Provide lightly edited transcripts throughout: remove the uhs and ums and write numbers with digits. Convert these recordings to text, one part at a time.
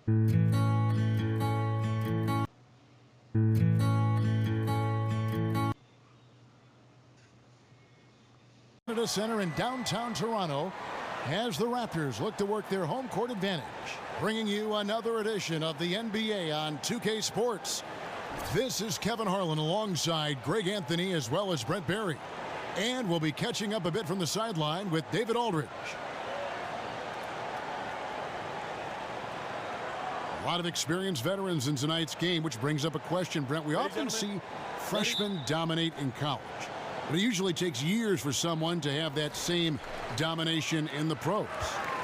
Canada Center in downtown Toronto as the Raptors look to work their home court advantage. Bringing you another edition of the NBA on 2K Sports. This is Kevin Harlan alongside Greg Anthony as well as Brent Barry. And we'll be catching up a bit from the sideline with David Aldridge. A lot of experienced veterans in tonight's game, which brings up a question, Brent. We often see freshmen dominate in college, but it usually takes years for someone to have that same domination in the pros.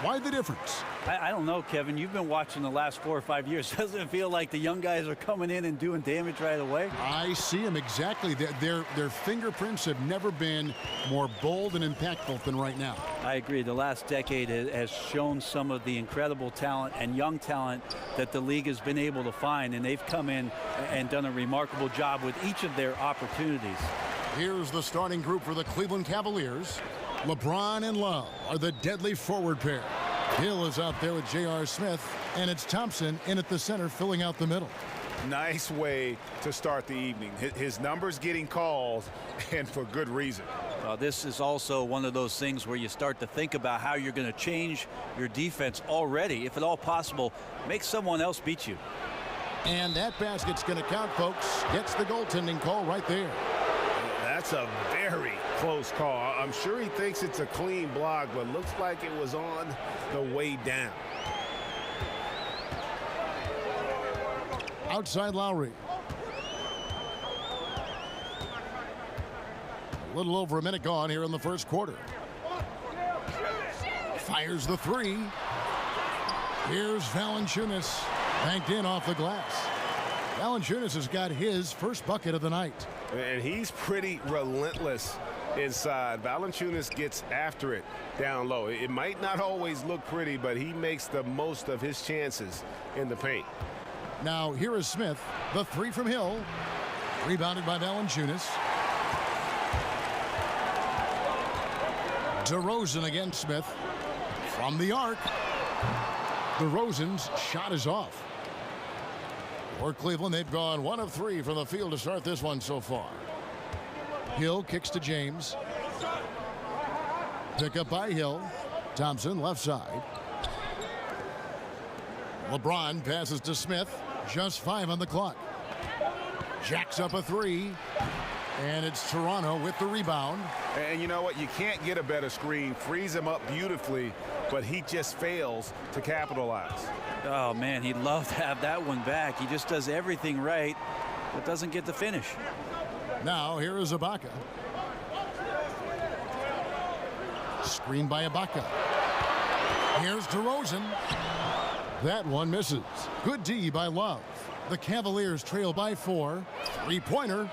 Why the difference? I don't know, Kevin. You've been watching the last 4 or 5 years. Doesn't it feel like the young guys are coming in and doing damage right away? I see them exactly. Their fingerprints have never been more bold and impactful than right now. I agree. The last decade has shown some of the incredible talent and young talent that the league has been able to find, and they've come in and done a remarkable job with each of their opportunities. Here's the starting group for the Cleveland Cavaliers. LeBron and Love are the deadly forward pair. Hill is out there with J.R. Smith, and it's Thompson in at the center filling out the middle. Nice way to start the evening. His numbers getting called, and for good reason. This is also one of those things where you start to think about how you're going to change your defense already. If at all possible, make someone else beat you. And that basket's going to count, folks. Gets the goaltending call right there. That's a very close call. I'm sure he thinks it's a clean block, but looks like it was on the way down. Outside Lowry. A little over a minute gone here in the first quarter. Fires the three. Here's Valanciunas. Banked in off the glass. Valanciunas has got his first bucket of the night. And he's pretty relentless inside. Valanciunas gets after it down low. It might not always look pretty, but he makes the most of his chances in the paint. Now here is Smith. The three from Hill. Rebounded by Valanciunas. DeRozan against Smith. From the arc. DeRozan's shot is off. For Cleveland, they've gone 1 of 3 from the field to start this one so far. Hill kicks to James. Pick up by Hill. Thompson left side. LeBron passes to Smith. Just 5 on the clock. Jacks up a 3. And it's Toronto with the rebound. And you know what? You can't get a better screen. Frees him up beautifully, but he just fails to capitalize. Oh, man, he'd love to have that one back. He just does everything right, but doesn't get the finish. Now, here is Ibaka. Screen by Ibaka. Here's DeRozan. That one misses. Good D by Love. The Cavaliers trail by 4. Three-pointer.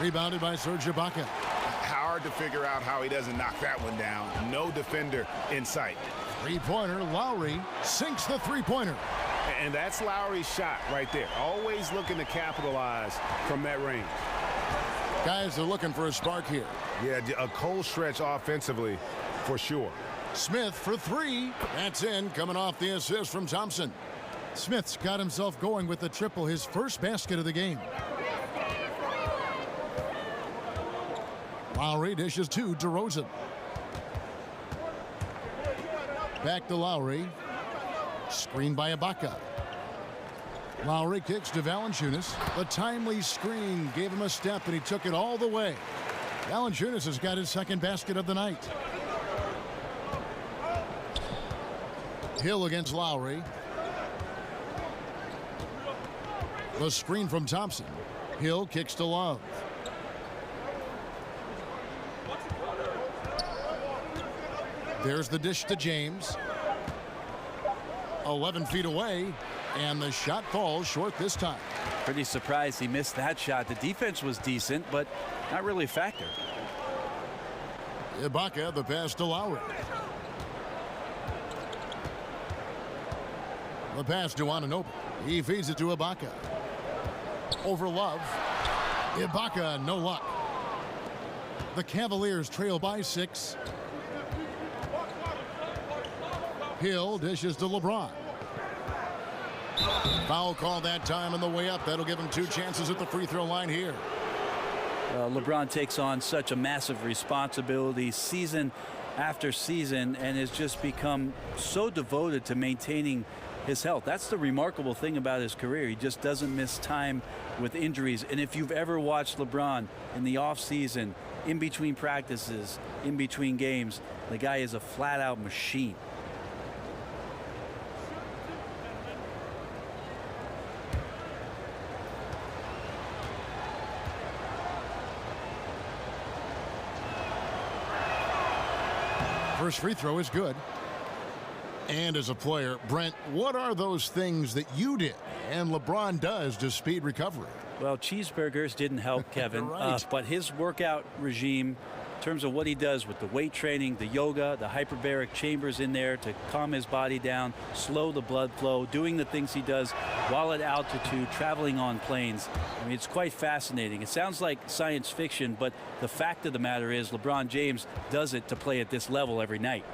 Rebounded by Serge Ibaka. Hard to figure out how he doesn't knock that one down. No defender in sight. Three-pointer. Lowry sinks the three-pointer. And that's Lowry's shot right there. Always looking to capitalize from that range. Guys are looking for a spark here. Yeah, a cold stretch offensively for sure. Smith for 3. That's in, coming off the assist from Thompson. Smith's got himself going with the triple, his first basket of the game. Lowry dishes to DeRozan. Back to Lowry. Screen by Ibaka. Lowry kicks to Valanciunas. The timely screen gave him a step, and he took it all the way. Valanciunas has got his second basket of the night. Hill against Lowry. The screen from Thompson. Hill kicks to Love. There's the dish to James. 11 feet away, and the shot falls short this time. Pretty surprised he missed that shot. The defense was decent, but not really a factor. Ibaka, the pass to Lowry. The pass to Anunoby. He feeds it to Ibaka. Over Love. Ibaka, no luck. The Cavaliers trail by 6. Hill dishes to LeBron. Foul call that time on the way up. That'll give him 2 chances at the free throw line here. LeBron takes on such a massive responsibility season after season and has just become so devoted to maintaining his health. That's the remarkable thing about his career. He just doesn't miss time with injuries. And if you've ever watched LeBron in the offseason, in between practices, in between games, the guy is a flat-out machine. First free throw is good. And as a player, Brent, what are those things that you did and LeBron does to speed recovery? Well, cheeseburgers didn't help Kevin, Right. but his workout regime, in terms of what he does with the weight training, the yoga, the hyperbaric chambers in there to calm his body down, slow the blood flow, doing the things he does while at altitude, traveling on planes. I mean, it's quite fascinating. It sounds like science fiction, but the fact of the matter is LeBron James does it to play at this level every night.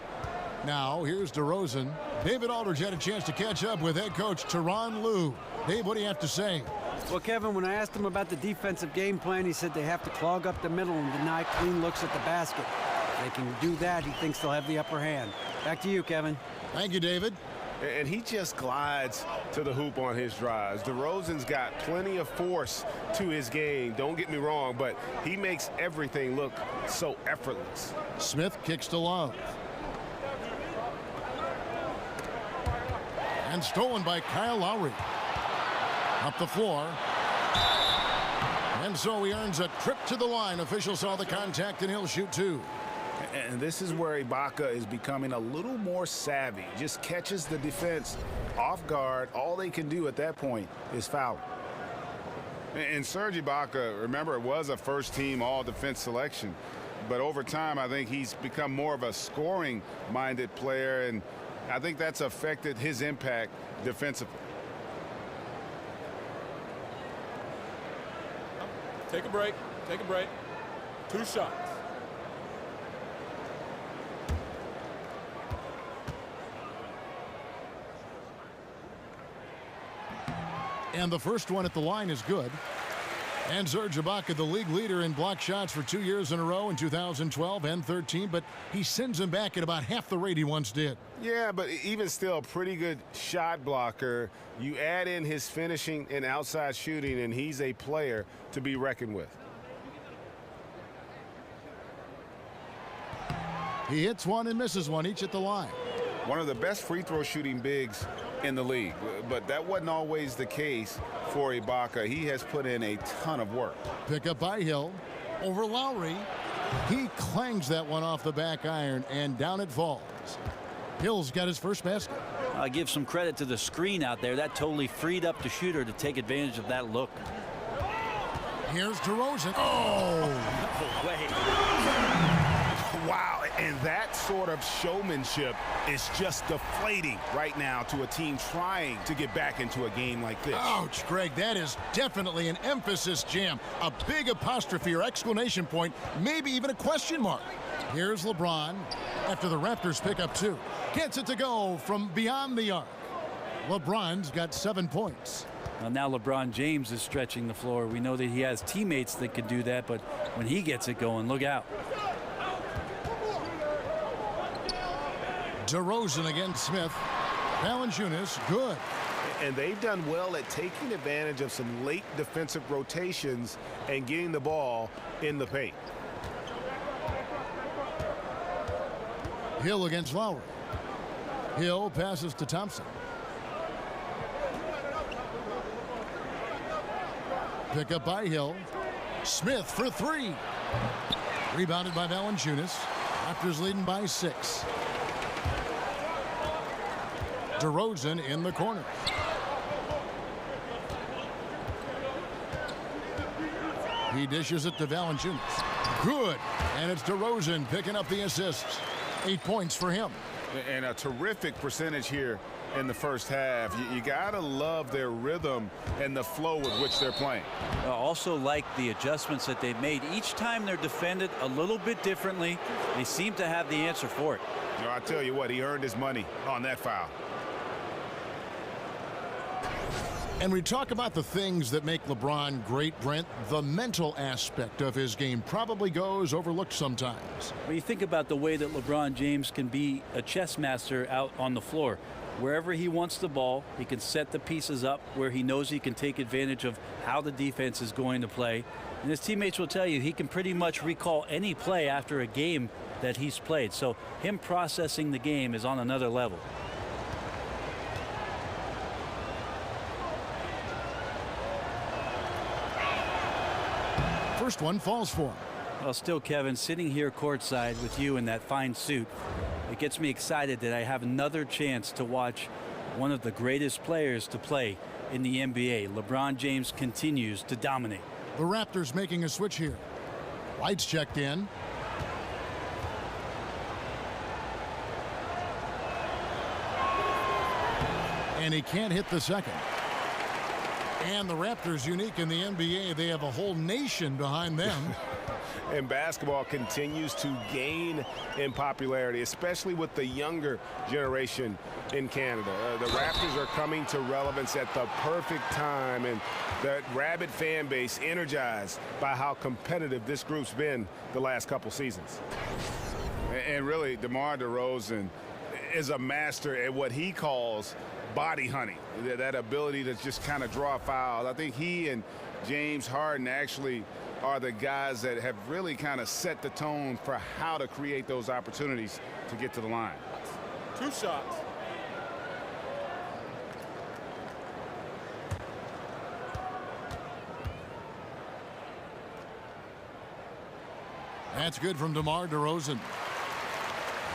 Now, here's DeRozan. David Aldridge had a chance to catch up with head coach Tyronn Lue. Dave, what do you have to say? Well, Kevin, when I asked him about the defensive game plan, he said they have to clog up the middle and deny clean looks at the basket. If they can do that, he thinks they'll have the upper hand. Back to you, Kevin. Thank you, David. And he just glides to the hoop on his drives. DeRozan's got plenty of force to his game. Don't get me wrong, but he makes everything look so effortless. Smith kicks to Love. And stolen by Kyle Lowry. Up the floor. And so he earns a trip to the line. Officials saw the contact, and he'll shoot 2. And this is where Ibaka is becoming a little more savvy. Just catches the defense off guard. All they can do at that point is foul. And Serge Ibaka, remember, it was a first-team all-defense selection. But over time, I think he's become more of a scoring-minded player, and I think that's affected his impact defensively. Take a break. Take a break. 2 shots. And the first one at the line is good. And Serge Ibaka, the league leader in block shots for 2 years in a row in 2012 and 13, but he sends him back at about half the rate he once did. Yeah, but even still, pretty good shot blocker. You add in his finishing and outside shooting, and he's a player to be reckoned with. He hits one and misses one, each at the line. One of the best free throw shooting bigs in the league, but that wasn't always the case for Ibaka. He has put in a ton of work. Pick up by Hill over Lowry. He clangs that one off the back iron, and down it falls. Hill's got his first basket. I give some credit to the screen out there. That totally freed up the shooter to take advantage of that look. Here's DeRozan. Oh! No way. Wow, and that sort of showmanship is just deflating right now to a team trying to get back into a game like this. Ouch, Greg, that is definitely an emphasis jam. A big apostrophe or exclamation point, maybe even a question mark. Here's LeBron after the Raptors pick up 2. Gets it to go from beyond the arc. LeBron's got 7 points. Well, now LeBron James is stretching the floor. We know that he has teammates that can do that, but when he gets it going, look out. DeRozan against Smith. Valanciunas, good. And they've done well at taking advantage of some late defensive rotations and getting the ball in the paint. Hill against Lowry. Hill passes to Thompson. Pick up by Hill. Smith for 3. Rebounded by Valanciunas. Raptors leading by 6. DeRozan in the corner. He dishes it to Valanciunas. Good. And it's DeRozan picking up the assists. 8 points for him. And a terrific percentage here in the first half. You gotta love their rhythm and the flow with which they're playing. I also like the adjustments that they've made. Each time they're defended a little bit differently. They seem to have the answer for it. You know, I tell you what, he earned his money on that foul. And we talk about the things that make LeBron great, Brent. The mental aspect of his game probably goes overlooked sometimes. When you think about the way that LeBron James can be a chess master out on the floor, wherever he wants the ball, he can set the pieces up where he knows he can take advantage of how the defense is going to play. And his teammates will tell you he can pretty much recall any play after a game that he's played. So him processing the game is on another level. First one falls for him. Well, still, Kevin, sitting here courtside with you in that fine suit, it gets me excited that I have another chance to watch one of the greatest players to play in the NBA. LeBron James continues to dominate. The Raptors making a switch here. White's checked in. And he can't hit the second. And the Raptors, unique in the NBA, they have a whole nation behind them. And basketball continues to gain in popularity, especially with the younger generation in Canada. The Raptors are coming to relevance at the perfect time, and the rabid fan base energized by how competitive this group's been the last couple seasons. And really, DeMar DeRozan is a master at what he calls body hunting, that ability to just kind of draw fouls. I think he and James Harden actually are the guys that have really kind of set the tone for how to create those opportunities to get to the line. 2 shots. That's good from DeMar DeRozan.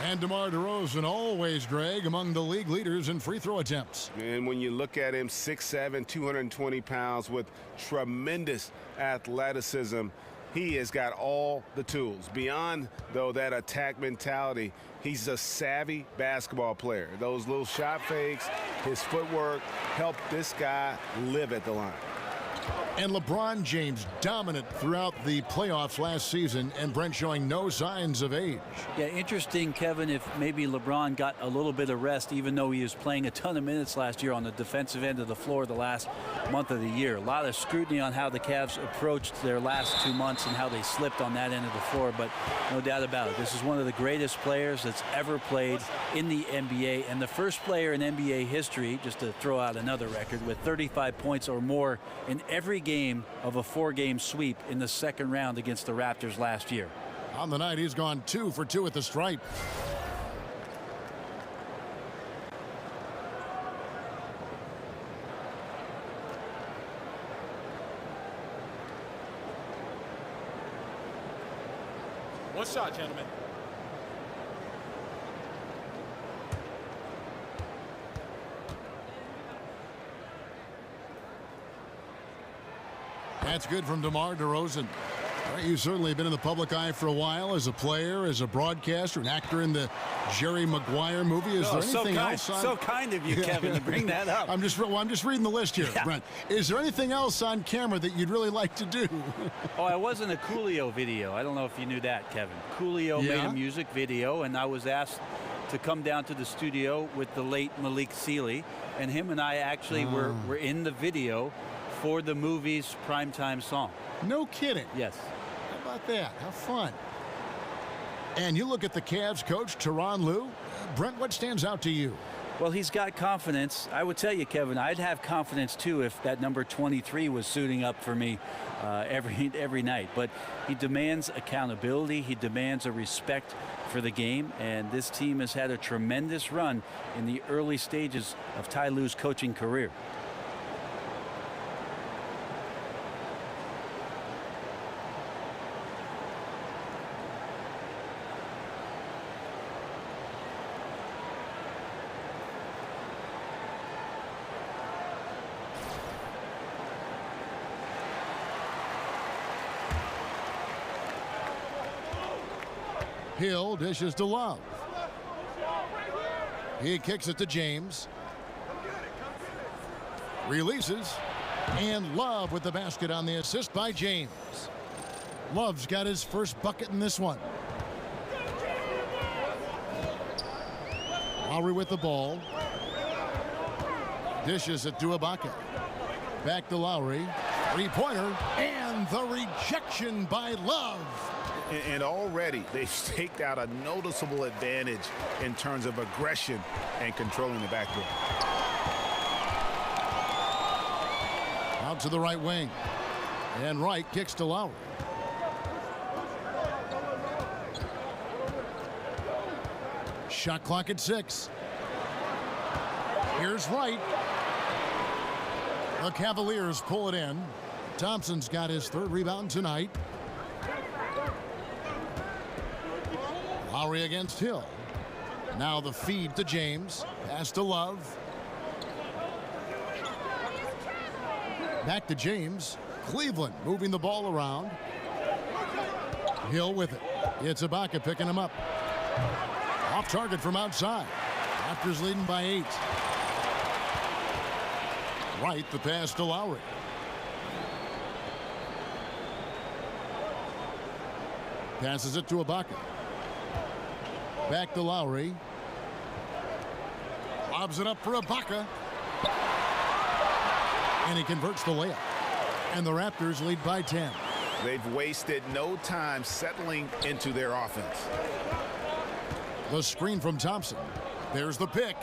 And DeMar DeRozan always, Greg, among the league leaders in free throw attempts. And when you look at him, 6'7", 220 pounds with tremendous athleticism, he has got all the tools. Beyond, though, that attack mentality, he's a savvy basketball player. Those little shot fakes, his footwork help this guy live at the line. And LeBron James dominant throughout the playoffs last season, and Brent showing no signs of age. Yeah, interesting, Kevin, if maybe LeBron got a little bit of rest, even though he was playing a ton of minutes last year on the defensive end of the floor the last month of the year. A lot of scrutiny on how the Cavs approached their last 2 months and how they slipped on that end of the floor, but no doubt about it. This is one of the greatest players that's ever played in the NBA, and the first player in NBA history, just to throw out another record, with 35 points or more in every game of a 4-game sweep in the second round against the Raptors last year. On the night, he's gone 2 for 2 at the stripe. One shot, gentlemen. That's good from DeMar DeRozan. All right, you've certainly been in the public eye for a while as a player, as a broadcaster, an actor in the Jerry Maguire movie. Is there anything else on... So kind of you, Kevin, to bring that up. I'm just reading the list here, Yeah. Brent. Is there anything else on camera that you'd really like to do? Oh, I was in a Coolio video. I don't know if you knew that, Kevin. Coolio made a music video, and I was asked to come down to the studio with the late Malik Sealy, and him and I actually were in the video for the movie's primetime song. No kidding. Yes. How about that? How fun. And you look at the Cavs coach, Tyronn Lue. Brent, what stands out to you? Well, he's got confidence. I would tell you, Kevin, I'd have confidence too if that number 23 was suiting up for me every night. But he demands accountability. He demands a respect for the game. And this team has had a tremendous run in the early stages of Ty Lue's coaching career. Hill dishes to Love. He kicks it to James. Releases. And Love with the basket on the assist by James. Love's got his first bucket in this one. Lowry with the ball. Dishes it to Ibaka. Back to Lowry. Three-pointer. And the rejection by Love. And already they've staked out a noticeable advantage in terms of aggression and controlling the backcourt. Out to the right wing. And Wright kicks to Lowry. Shot clock at 6. Here's Wright. The Cavaliers pull it in. Thompson's got his 3rd rebound tonight. Lowry against Hill. Now the feed to James. Pass to Love. Back to James. Cleveland moving the ball around. Hill with it. It's Ibaka picking him up. Off target from outside. Raptors leading by 8. Wright the pass to Lowry. Passes it to Ibaka. Back to Lowry. Lobs it up for Ibaka. And he converts the layup. And the Raptors lead by 10. They've wasted no time settling into their offense. The screen from Thompson. There's the pick.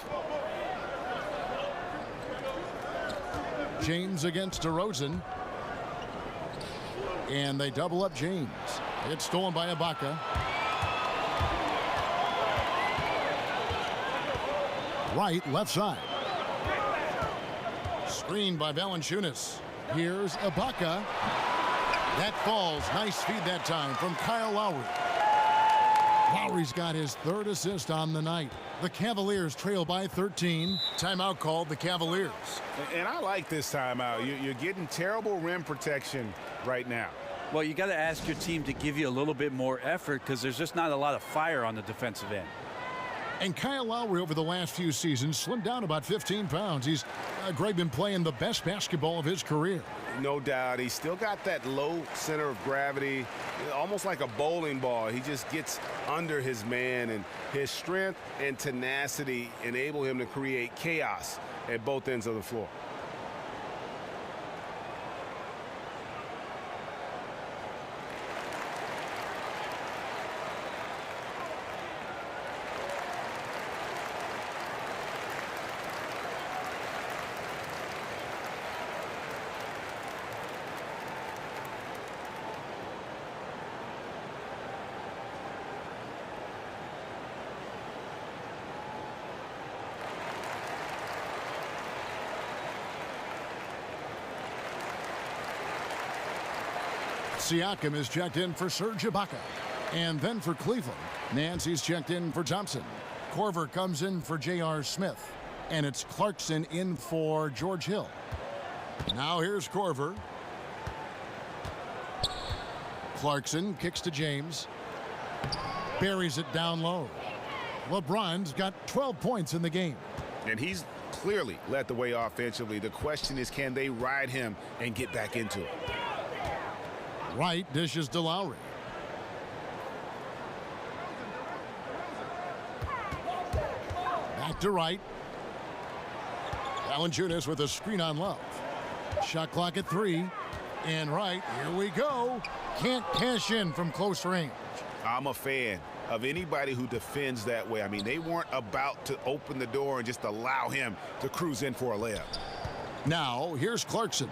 James against DeRozan. And they double up James. It's stolen by Ibaka. Right, left side. Screened by Valanciunas. Here's Ibaka. That falls. Nice feed that time from Kyle Lowry. Lowry's got his 3rd assist on the night. The Cavaliers trail by 13. Timeout called the Cavaliers. And I like this timeout. You're getting terrible rim protection right now. Well, you got to ask your team to give you a little bit more effort because there's just not a lot of fire on the defensive end. And Kyle Lowry over the last few seasons slimmed down about 15 pounds. He's Greg been playing the best basketball of his career. No doubt. He's still got that low center of gravity, almost like a bowling ball. He just gets under his man, and his strength and tenacity enable him to create chaos at both ends of the floor. Siakam is checked in for Serge Ibaka. And then for Cleveland, Nancy's checked in for Thompson. Korver comes in for J.R. Smith. And it's Clarkson in for George Hill. Now here's Korver. Clarkson kicks to James. Buries it down low. LeBron's got 12 points in the game. And he's clearly led the way offensively. The question is, can they ride him and get back into it? Wright dishes to Lowry. Back to Wright. Valanciunas with a screen on Love. Shot clock at 3. And Wright, here we go. Can't cash in from close range. I'm a fan of anybody who defends that way. I mean, they weren't about to open the door and just allow him to cruise in for a layup. Now, here's Clarkson.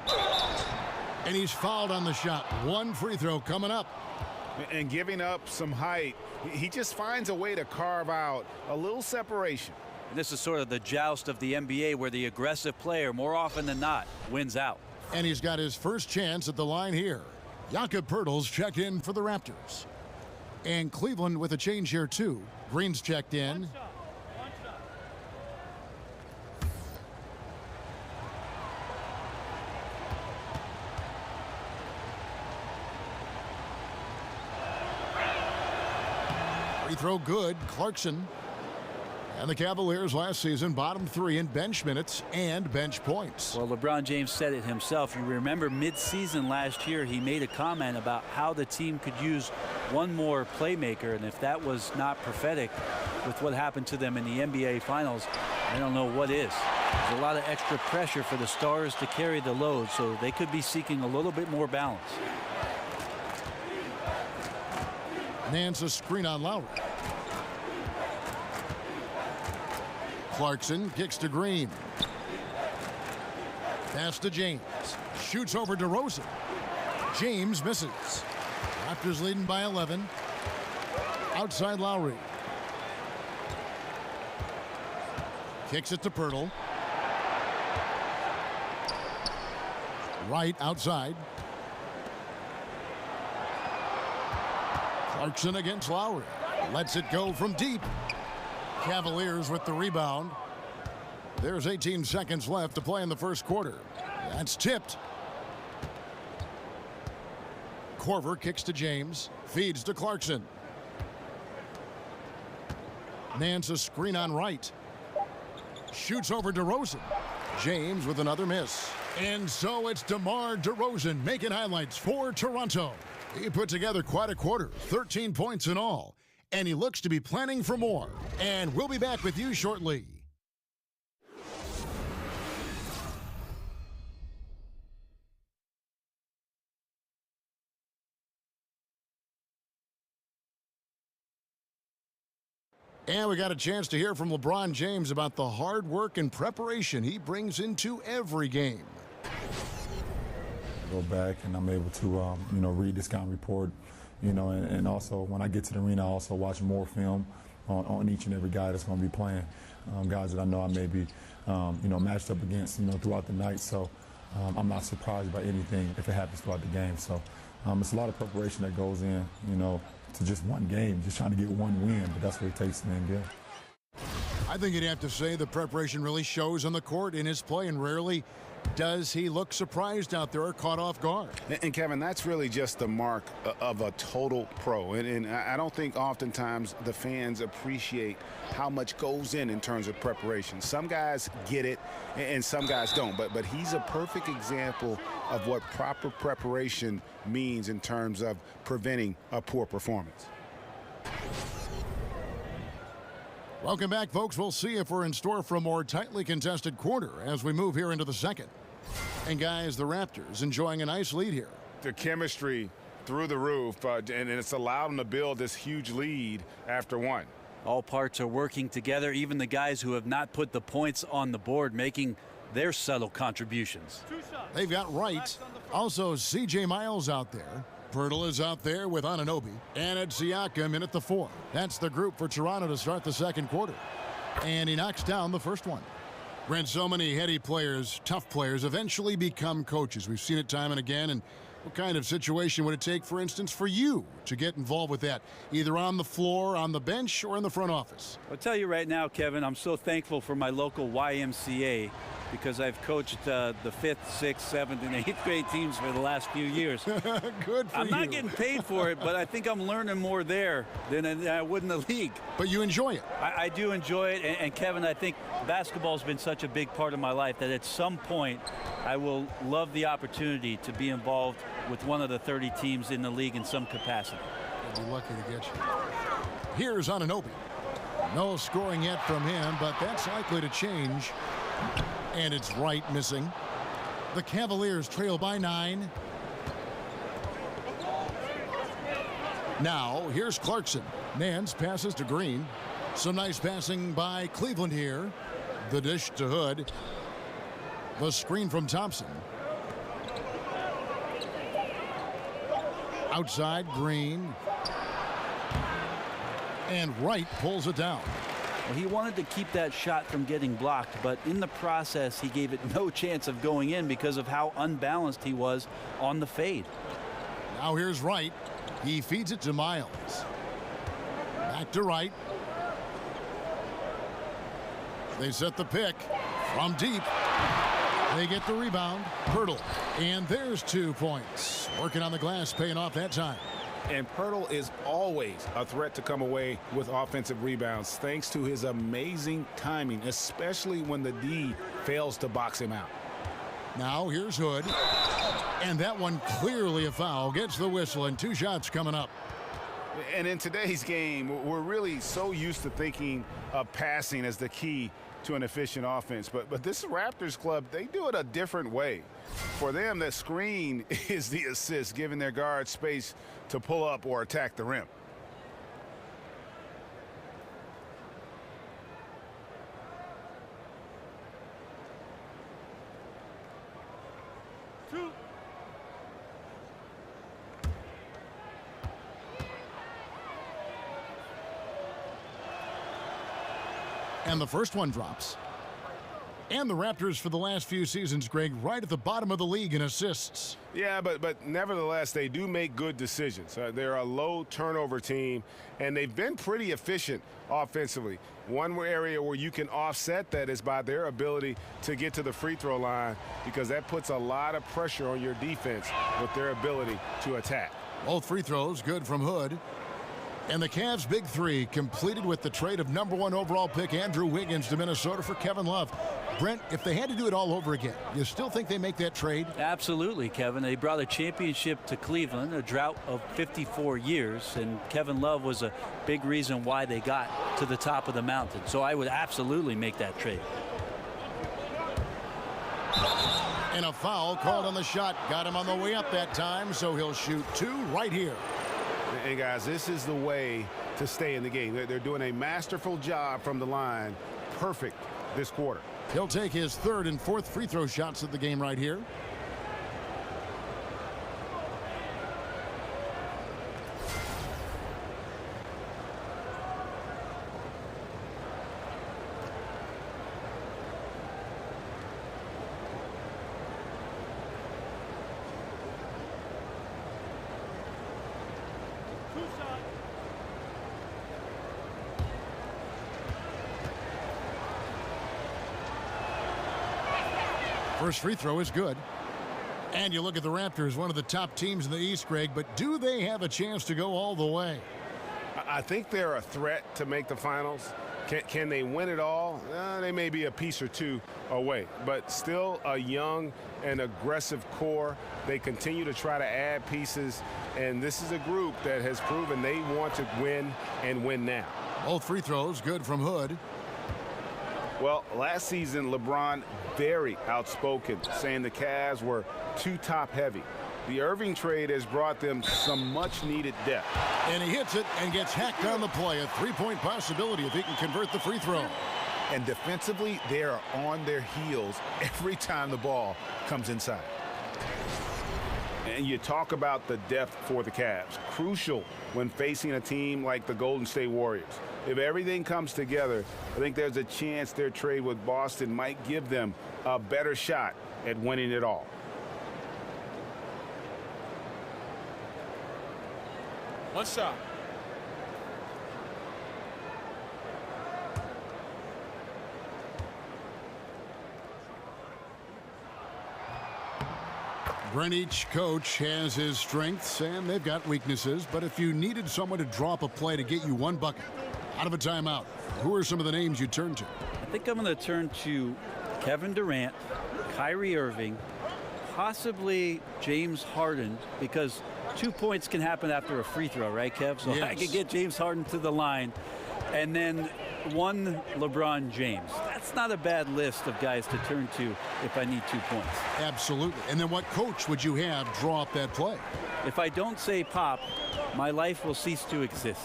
And he's fouled on the shot. One free throw coming up. And giving up some height, he just finds a way to carve out a little separation. This is sort of the joust of the NBA where the aggressive player, more often than not, wins out. And he's got his first chance at the line here. Jakob Poeltl's checked in for the Raptors. And Cleveland with a change here, too. Green's checked in. Free throw good. Clarkson. And the Cavaliers last season bottom 3 in bench minutes and bench points. Well, LeBron James said it himself. You remember mid-season last year, he made a comment about how the team could use one more playmaker, and if that was not prophetic with what happened to them in the NBA Finals, I don't know what is. There's a lot of extra pressure for the stars to carry the load, so they could be seeking a little bit more balance. Nance a screen on Lowry. Clarkson kicks to Green. Pass to James. Shoots over DeRozan. James misses. Raptors leading by 11. Outside Lowry. Kicks it to Pirtle. Right outside. Clarkson against Lowry. Lets it go from deep. Cavaliers with the rebound. There's 18 seconds left to play in the first quarter. That's tipped. Korver kicks to James. Feeds to Clarkson. Nance a screen on right. Shoots over DeRozan. James with another miss. And so it's DeMar DeRozan making highlights for Toronto. He put together quite a quarter, 13 points in all. And he looks to be planning for more. And we'll be back with you shortly. And we got a chance to hear from LeBron James about the hard work and preparation he brings into every game. Go back and I'm able to, read the scouting report, and also when I get to the arena, I also watch more film on each and every guy that's going to be playing, guys that I know I may be, matched up against, throughout the night. So I'm not surprised by anything if it happens throughout the game. So it's a lot of preparation that goes in, to just one game, just trying to get one win, but that's what it takes in the NBA. I think you'd have to say the preparation really shows on the court in his play, and rarely does he look surprised out there or caught off guard. And Kevin, that's really just the mark of a total pro. And I don't think oftentimes the fans appreciate how much goes in terms of preparation. Some guys get it and some guys don't. But he's a perfect example of what proper preparation means in terms of preventing a poor performance. Welcome back, folks. We'll see if we're in store for a more tightly contested quarter as we move here into the second. And, guys, the Raptors enjoying a nice lead here. The chemistry through the roof, and it's allowed them to build this huge lead after one. All parts are working together, even the guys who have not put the points on the board making their subtle contributions. They've got Wright. Also, C.J. Miles out there. Pirtle is out there with Anunoby. And it's Siakam in at the 4. That's the group for Toronto to start the second quarter. And he knocks down the first one. Brent, so many heady players, tough players, eventually become coaches. We've seen it time and again. And what kind of situation would it take, for instance, for you to get involved with that, either on the floor, on the bench, or in the front office? I'll tell you right now, Kevin, I'm so thankful for my local YMCA because I've coached the 5th, 6th, 7th, and 8th grade teams for the last few years. Good for you. I'm not getting paid for it, but I think I'm learning more there than I would in the league. But you enjoy it. I do enjoy it, and Kevin, I think basketball's been such a big part of my life that at some point I will love the opportunity to be involved with one of the 30 teams in the league in some capacity. I'll be lucky to get you. Here's Anunoby. No scoring yet from him, but that's likely to change. And it's Wright missing. The Cavaliers trail by 9. Now, here's Clarkson. Nance passes to Green. Some nice passing by Cleveland here. The dish to Hood. The screen from Thompson. Outside, Green. And Wright pulls it down. Well, he wanted to keep that shot from getting blocked, but in the process, he gave it no chance of going in because of how unbalanced he was on the fade. Now here's Wright. He feeds it to Miles. Back to Wright. They set the pick from deep. They get the rebound. Pirtle. And there's 2 points. Working on the glass, paying off that time. And Pirtle is always a threat to come away with offensive rebounds thanks to his amazing timing, especially when the D fails to box him out. Now here's Hood. And that one clearly a foul. Gets the whistle, and 2 shots coming up. And in today's game, we're really so used to thinking of passing as the key to an efficient offense. But this Raptors club, they do it a different way. For them, the screen is the assist, giving their guards space to pull up or attack the rim. And the first one drops. And the Raptors for the last few seasons, Greg, right at the bottom of the league in assists. Yeah, but nevertheless, they do make good decisions. They're a low turnover team, and they've been pretty efficient offensively. One area where you can offset that is by their ability to get to the free throw line, because that puts a lot of pressure on your defense with their ability to attack. Both free throws good from Hood. And the Cavs' big three completed with the trade of #1 overall pick Andrew Wiggins to Minnesota for Kevin Love. Brent, if they had to do it all over again, you still think they make that trade? Absolutely, Kevin. They brought a championship to Cleveland, a drought of 54 years, and Kevin Love was a big reason why they got to the top of the mountain. So I would absolutely make that trade. And a foul called on the shot. Got him on the way up that time, so he'll shoot 2 right here. Hey, guys, this is the way to stay in the game. They're doing a masterful job from the line. Perfect this quarter. He'll take his 3rd and 4th free throw shots of the game right here. First free throw is good. And you look at the Raptors, one of the top teams in the East, Greg, but do they have a chance to go all the way? I think they're a threat to make the finals. Can they win it all? They may be a piece or 2 away, but still a young and aggressive core. They continue to try to add pieces, and this is a group that has proven they want to win and win now. Both free throws good from Hood. Well, last season, LeBron very outspoken, saying the Cavs were too top-heavy. The Irving trade has brought them some much-needed depth. And he hits it and gets hacked on the play. A 3-point possibility if he can convert the free throw. And defensively, they are on their heels every time the ball comes inside. And you talk about the depth for the Cavs. Crucial when facing a team like the Golden State Warriors. If everything comes together, I think there's a chance their trade with Boston might give them a better shot at winning it all. One shot. Brent, each coach has his strengths and they've got weaknesses, but if you needed someone to drop a play to get you 1 bucket out of a timeout, who are some of the names you turn to? I think I'm going to turn to Kevin Durant, Kyrie Irving, possibly James Harden, because 2 points can happen after a free throw, right, Kev? So yes. I could get James Harden to the line. And then 1 LeBron James. That's not a bad list of guys to turn to if I need 2 points. Absolutely. And then what coach would you have draw up that play? If I don't say Pop, my life will cease to exist.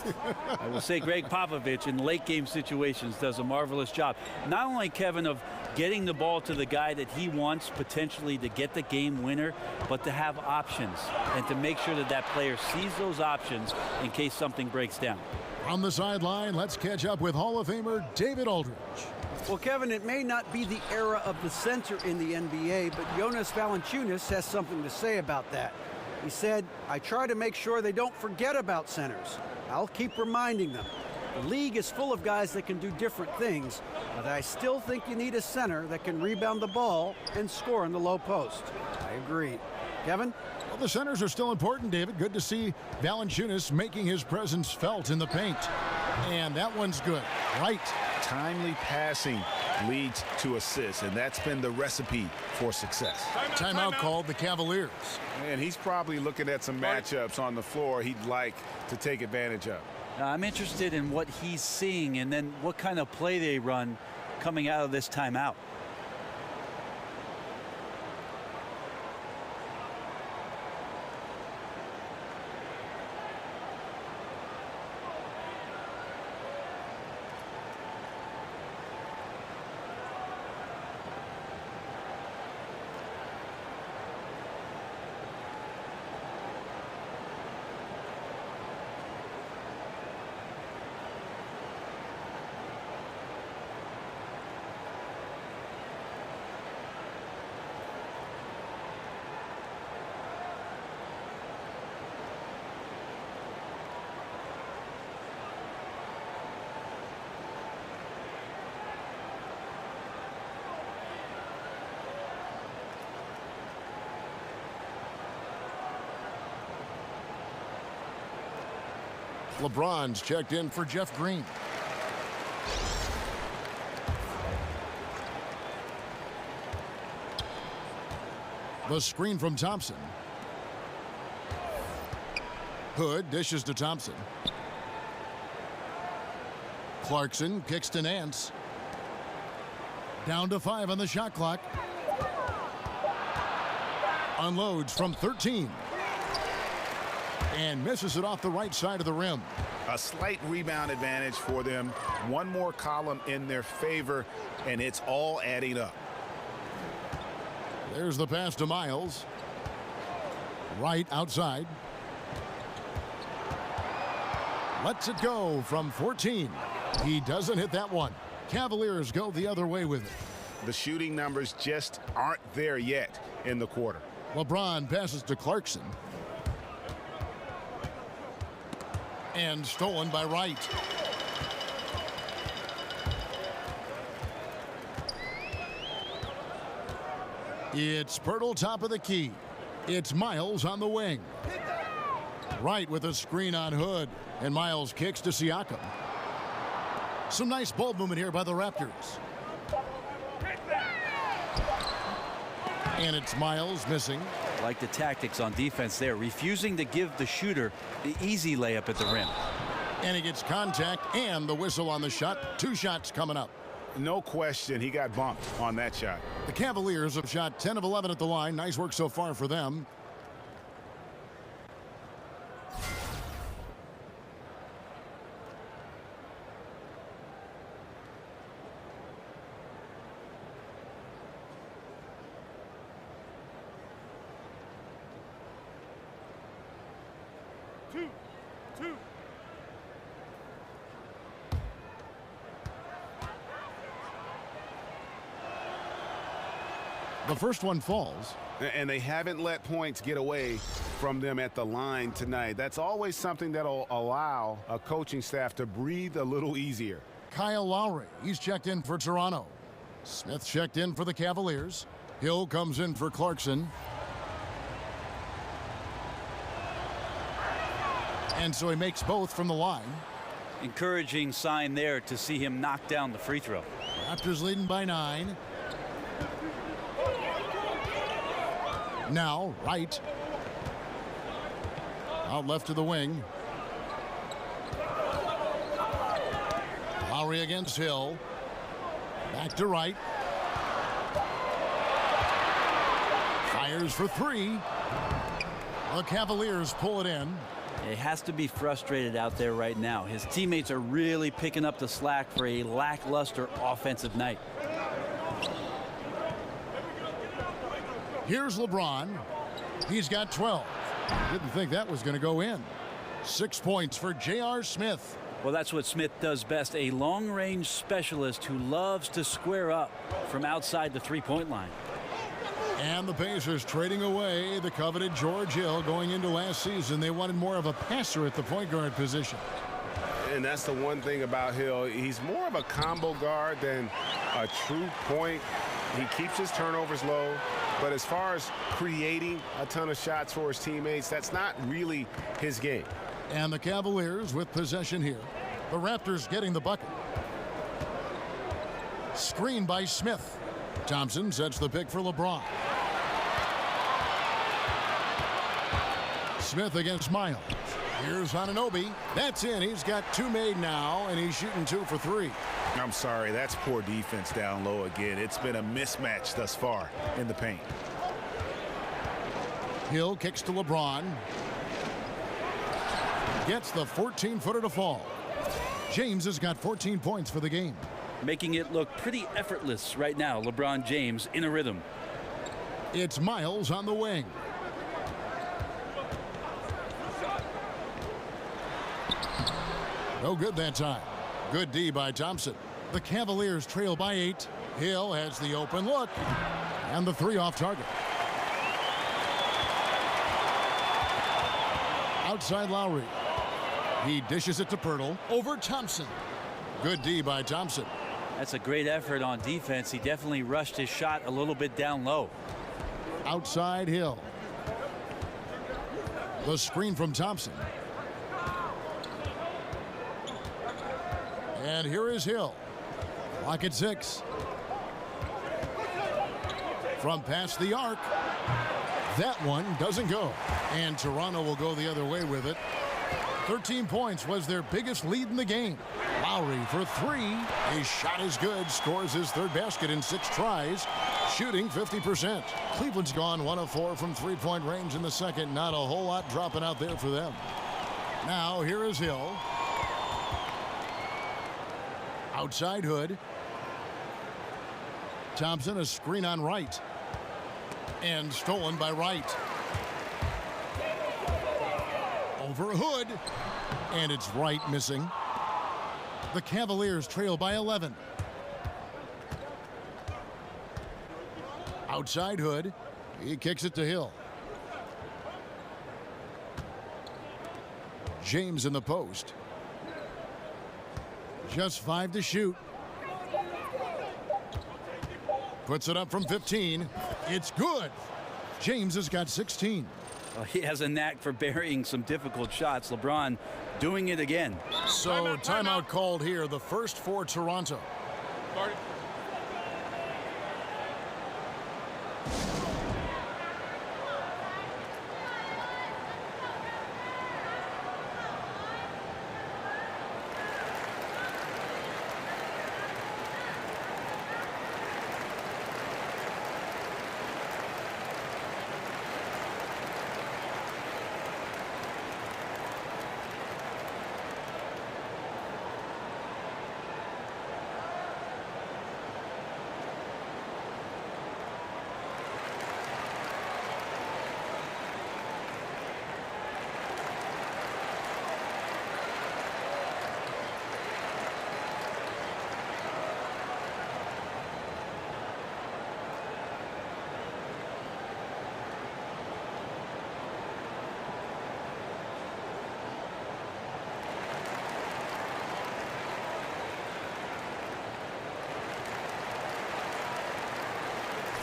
I will say Greg Popovich in late game situations does a marvelous job. Not only, Kevin, of getting the ball to the guy that he wants potentially to get the game winner, but to have options and to make sure that that player sees those options in case something breaks down. On the sideline, let's catch up with Hall of Famer David Aldridge. Well, Kevin, it may not be the era of the center in the NBA, but Jonas Valanciunas has something to say about that. He said, "I try to make sure they don't forget about centers. I'll keep reminding them. The league is full of guys that can do different things, but I still think you need a center that can rebound the ball and score in the low post." I agree. Kevin? Well, the centers are still important, David. Good to see Valanciunas making his presence felt in the paint. And that one's good. Right. Timely passing leads to assists, and that's been the recipe for success. Timeout called the Cavaliers. And he's probably looking at some matchups on the floor he'd like to take advantage of. I'm interested in what he's seeing and then what kind of play they run coming out of this timeout. LeBron's checked in for Jeff Green. The screen from Thompson. Hood dishes to Thompson. Clarkson kicks to Nance. Down to 5 on the shot clock. Unloads from 13. And misses it off the right side of the rim. A slight rebound advantage for them. One more column in their favor, and it's all adding up. There's the pass to Miles. Right outside. Lets it go from 14. He doesn't hit that one. Cavaliers go the other way with it. The shooting numbers just aren't there yet in the quarter. LeBron passes to Clarkson. And stolen by Wright. It's Pirtle top of the key. It's Miles on the wing. Wright with a screen on Hood. And Miles kicks to Siakam. Some nice ball movement here by the Raptors. And it's Miles missing. Like the tactics on defense there, refusing to give the shooter the easy layup at the rim. And he gets contact and the whistle on the shot. 2 shots coming up. No question, he got bumped on that shot. The Cavaliers have shot 10 of 11 at the line. Nice work so far for them. The first one falls. And they haven't let points get away from them at the line tonight. That's always something that'll allow a coaching staff to breathe a little easier. Kyle Lowry, he's checked in for Toronto. Smith checked in for the Cavaliers. Hill comes in for Clarkson. And so he makes both from the line. Encouraging sign there to see him knock down the free throw. Raptors leading by 9. Now, Wright. Out left to the wing. Lowry against Hill. Back to Wright. Fires for 3. The Cavaliers pull it in. He has to be frustrated out there right now. His teammates are really picking up the slack for a lackluster offensive night. Here's LeBron. He's got 12. Didn't think that was going to go in. 6 points for J.R. Smith. Well, that's what Smith does best, a long-range specialist who loves to square up from outside the three-point line. And the Pacers trading away the coveted George Hill. Going into last season, they wanted more of a passer at the point guard position. And that's the one thing about Hill. He's more of a combo guard than a true point He keeps his turnovers low, but as far as creating a ton of shots for his teammates, that's not really his game. And the Cavaliers with possession here. The Raptors getting the bucket. Screen by Smith. Thompson sets the pick for LeBron. Smith against Miles. Here's Anunoby. That's in. He's got 2 made now, and he's shooting 2 for 3. I'm sorry, that's poor defense down low again. It's been a mismatch thus far in the paint. Hill kicks to LeBron. Gets the 14-footer to fall. James has got 14 points for the game. Making it look pretty effortless right now. LeBron James in a rhythm. It's Miles on the wing. No good that time. Good D by Thompson. The Cavaliers trail by 8. Hill has the open look. And the 3 off target. Outside Lowry. He dishes it to Pirtle. Over Thompson. Good D by Thompson. That's a great effort on defense. He definitely rushed his shot a little bit down low. Outside Hill. The screen from Thompson. And here is Hill. Clock at 6. From past the arc. That one doesn't go. And Toronto will go the other way with it. 13 points was their biggest lead in the game. Lowry for 3. His shot is good. Scores his 3rd basket in 6 tries. Shooting 50%. Cleveland's gone 1 of 4 from 3-point range in the second. Not a whole lot dropping out there for them. Now here is Hill. Outside Hood. Thompson, a screen on Wright. And stolen by Wright. Over Hood. And it's Wright missing. The Cavaliers trail by 11. Outside Hood. He kicks it to Hill. James in the post. Just 5 to shoot. Puts it up from 15. It's good. James has got 16. Well, he has a knack for burying some difficult shots. LeBron doing it again. So timeout called here. The first for Toronto. Started.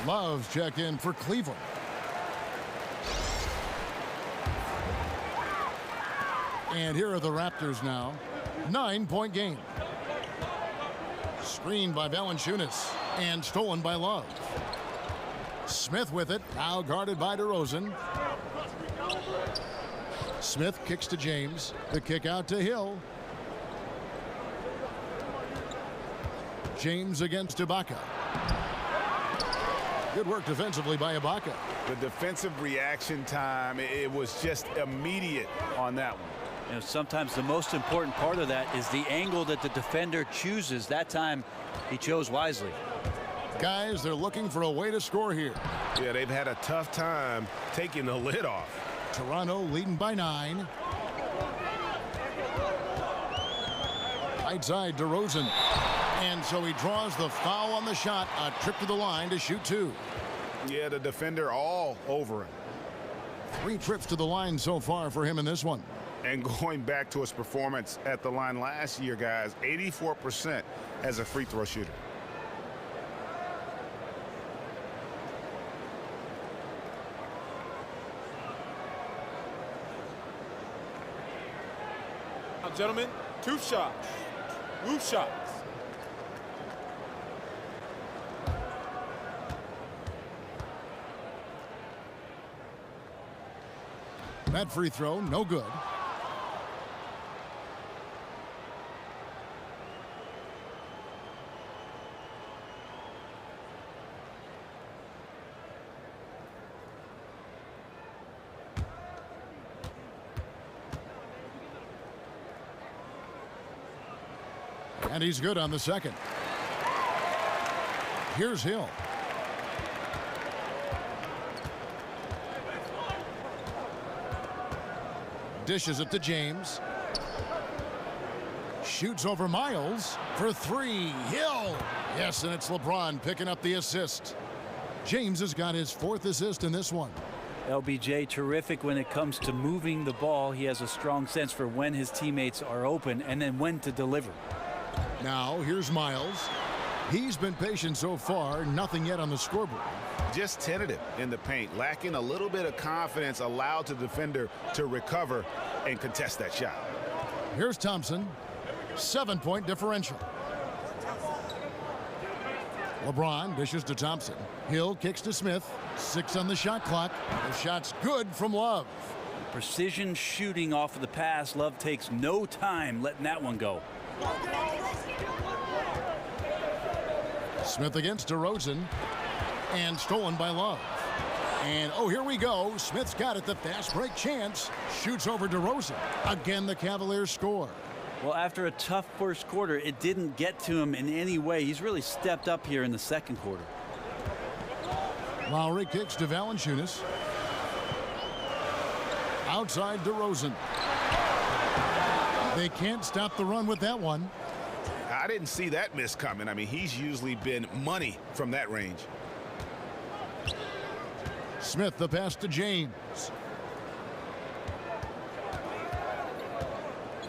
Love's check in for Cleveland. And here are the Raptors now. 9-point game. Screened by Valanciunas and stolen by Love. Smith with it, now guarded by DeRozan. Smith kicks to James. The kick out to Hill. James against Ibaka. Good work defensively by Ibaka. The defensive reaction time, it was just immediate on that one. You know, sometimes the most important part of that is the angle that the defender chooses. That time he chose wisely. Guys, they're looking for a way to score here. Yeah, they've had a tough time taking the lid off. Toronto leading by 9. Right side, DeRozan. And so he draws the foul on the shot. A trip to the line to shoot 2. Yeah, the defender all over him. 3 trips to the line so far for him in this one. And going back to his performance at the line last year, guys, 84% as a free throw shooter. Now, gentlemen, 2 shots. Loose shots. That free throw, no good. And he's good on the second. Here's Hill. Dishes it to James. Shoots over Miles for 3. Hill. Yes, and it's LeBron picking up the assist. James has got his 4th assist in this one. LBJ terrific when it comes to moving the ball. He has a strong sense for when his teammates are open and then when to deliver. Now here's Miles. He's been patient so far, nothing yet on the scoreboard. Just tentative in the paint, lacking a little bit of confidence, allowed the defender to recover and contest that shot. Here's Thompson. 7-point differential. LeBron dishes to Thompson. Hill kicks to Smith. 6 on the shot clock. The shot's good from Love. Precision shooting off of the pass. Love takes no time letting that one go. Smith against DeRozan. And stolen by Love. And oh, here we go. Smith's got it. The fast break chance. Shoots over DeRozan. Again, the Cavaliers score. Well, after a tough first quarter, it didn't get to him in any way. He's really stepped up here in the second quarter. Lowry kicks to Valanciunas. Outside DeRozan. They can't stop the run with that one. I didn't see that miss coming. I mean, he's usually been money from that range. Smith the pass to James.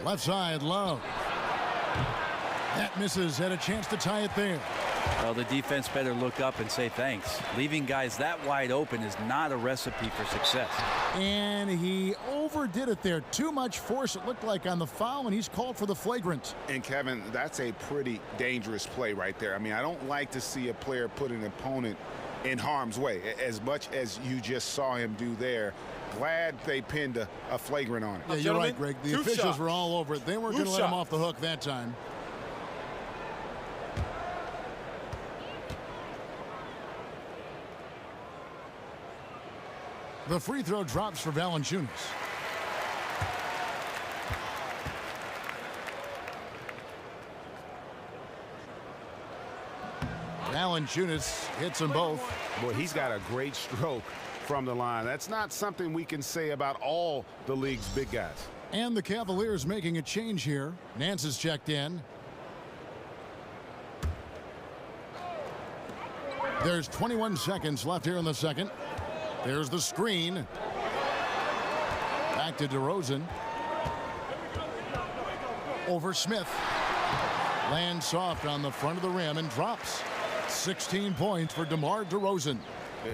Left side, Love. That misses. Had a chance to tie it there. Well, the defense better look up and say thanks. Leaving guys that wide open is not a recipe for success. And he overdid it there. Too much force, it looked like, on the foul, and he's called for the flagrant. And, Kevin, that's a pretty dangerous play right there. I mean, I don't like to see a player put an opponent in harm's way, as much as you just saw him do there. Glad they pinned a flagrant on it. Yeah, you're right, Greg. The officials were all over it. They weren't going to let him off the hook that time. The free throw drops for Valanciunas. Valanciunas hits them both. Boy, he's got a great stroke from the line. That's not something we can say about all the league's big guys. And the Cavaliers making a change here. Nance is checked in. There's 21 seconds left here in the second. There's the screen. Back to DeRozan. Over Smith. Lands soft on the front of the rim and drops. 16 points for DeMar DeRozan.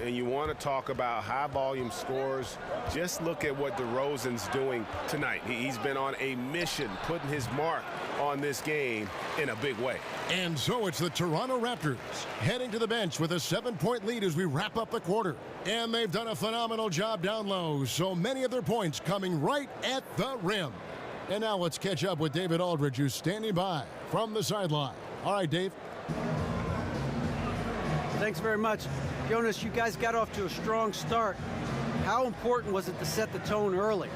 And you want to talk about high volume scores. Just look at what DeRozan's doing tonight. He's been on a mission, putting his mark on this game in a big way. And so it's the Toronto Raptors heading to the bench with a 7-point lead as we wrap up the quarter. And they've done a phenomenal job down low. So many of their points coming right at the rim. And now let's catch up with David Aldridge, who's standing by from the sideline. All right, Dave. Thanks very much. Jonas, you guys got off to a strong start. How important was it to set the tone early?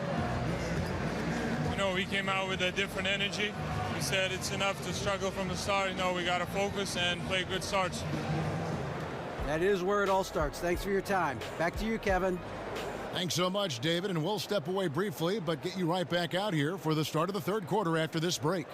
You know, we came out with a different energy. We said it's enough to struggle from the start. You know, we got to focus and play good starts. That is where it all starts. Thanks for your time. Back to you, Kevin. Thanks so much, David, and we'll step away briefly, but get you right back out here for the start of the third quarter after this break.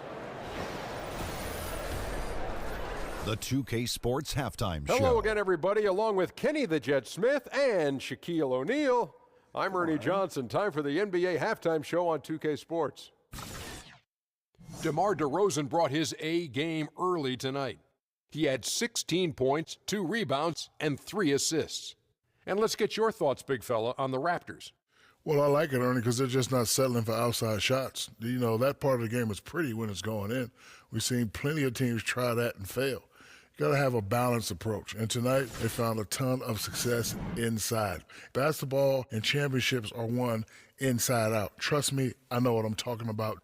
The 2K Sports Halftime Show. Hello again, everybody. Along with Kenny the Jet Smith and Shaquille O'Neal, I'm Ernie Johnson. Time for the NBA Halftime Show on 2K Sports. DeMar DeRozan brought his A game early tonight. He had 16 points, 2 rebounds, and 3 assists. And let's get your thoughts, big fella, on the Raptors. Well, I like it, Ernie, because they're just not settling for outside shots. You know, that part of the game is pretty when it's going in. We've seen plenty of teams try that and fail. You got to have a balanced approach. And tonight, they found a ton of success inside. Basketball and championships are won inside out. Trust me, I know what I'm talking about.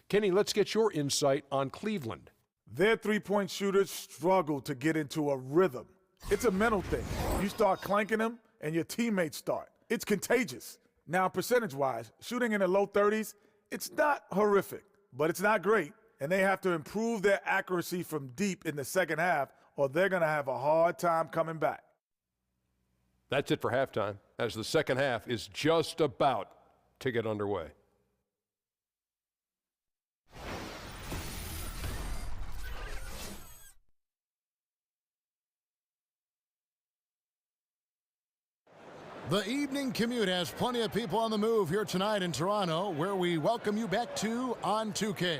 Kenny, let's get your insight on Cleveland. Their three-point shooters struggle to get into a rhythm. It's a mental thing. You start clanking them, and your teammates start. It's contagious. Now, percentage-wise, shooting in the low 30s, it's not horrific, but it's not great. And they have to improve their accuracy from deep in the second half, or they're going to have a hard time coming back. That's it for halftime, as the second half is just about to get underway. The evening commute has plenty of people on the move here tonight in Toronto, where we welcome you back to On 2K.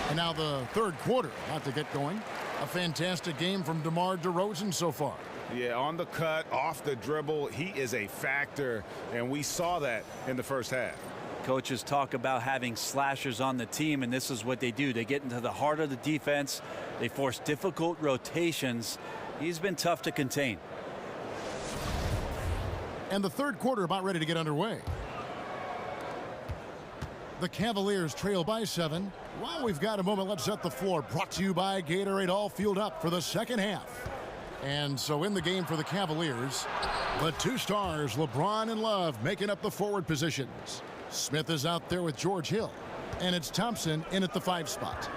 And now the third quarter about to get going. A fantastic game from DeMar DeRozan so far. Yeah, on the cut, off the dribble, he is a factor, and we saw that in the first half. Coaches talk about having slashers on the team, and this is what they do. They get into the heart of the defense. They force difficult rotations. He's been tough to contain. And the third quarter about ready to get underway. The Cavaliers trail by 7. While we've got a moment, let's set the floor. Brought to you by Gatorade, all fueled up for the second half. And so in the game for the Cavaliers, the two stars, LeBron and Love, making up the forward positions. Smith is out there with George Hill. And it's Thompson in at the 5 spot.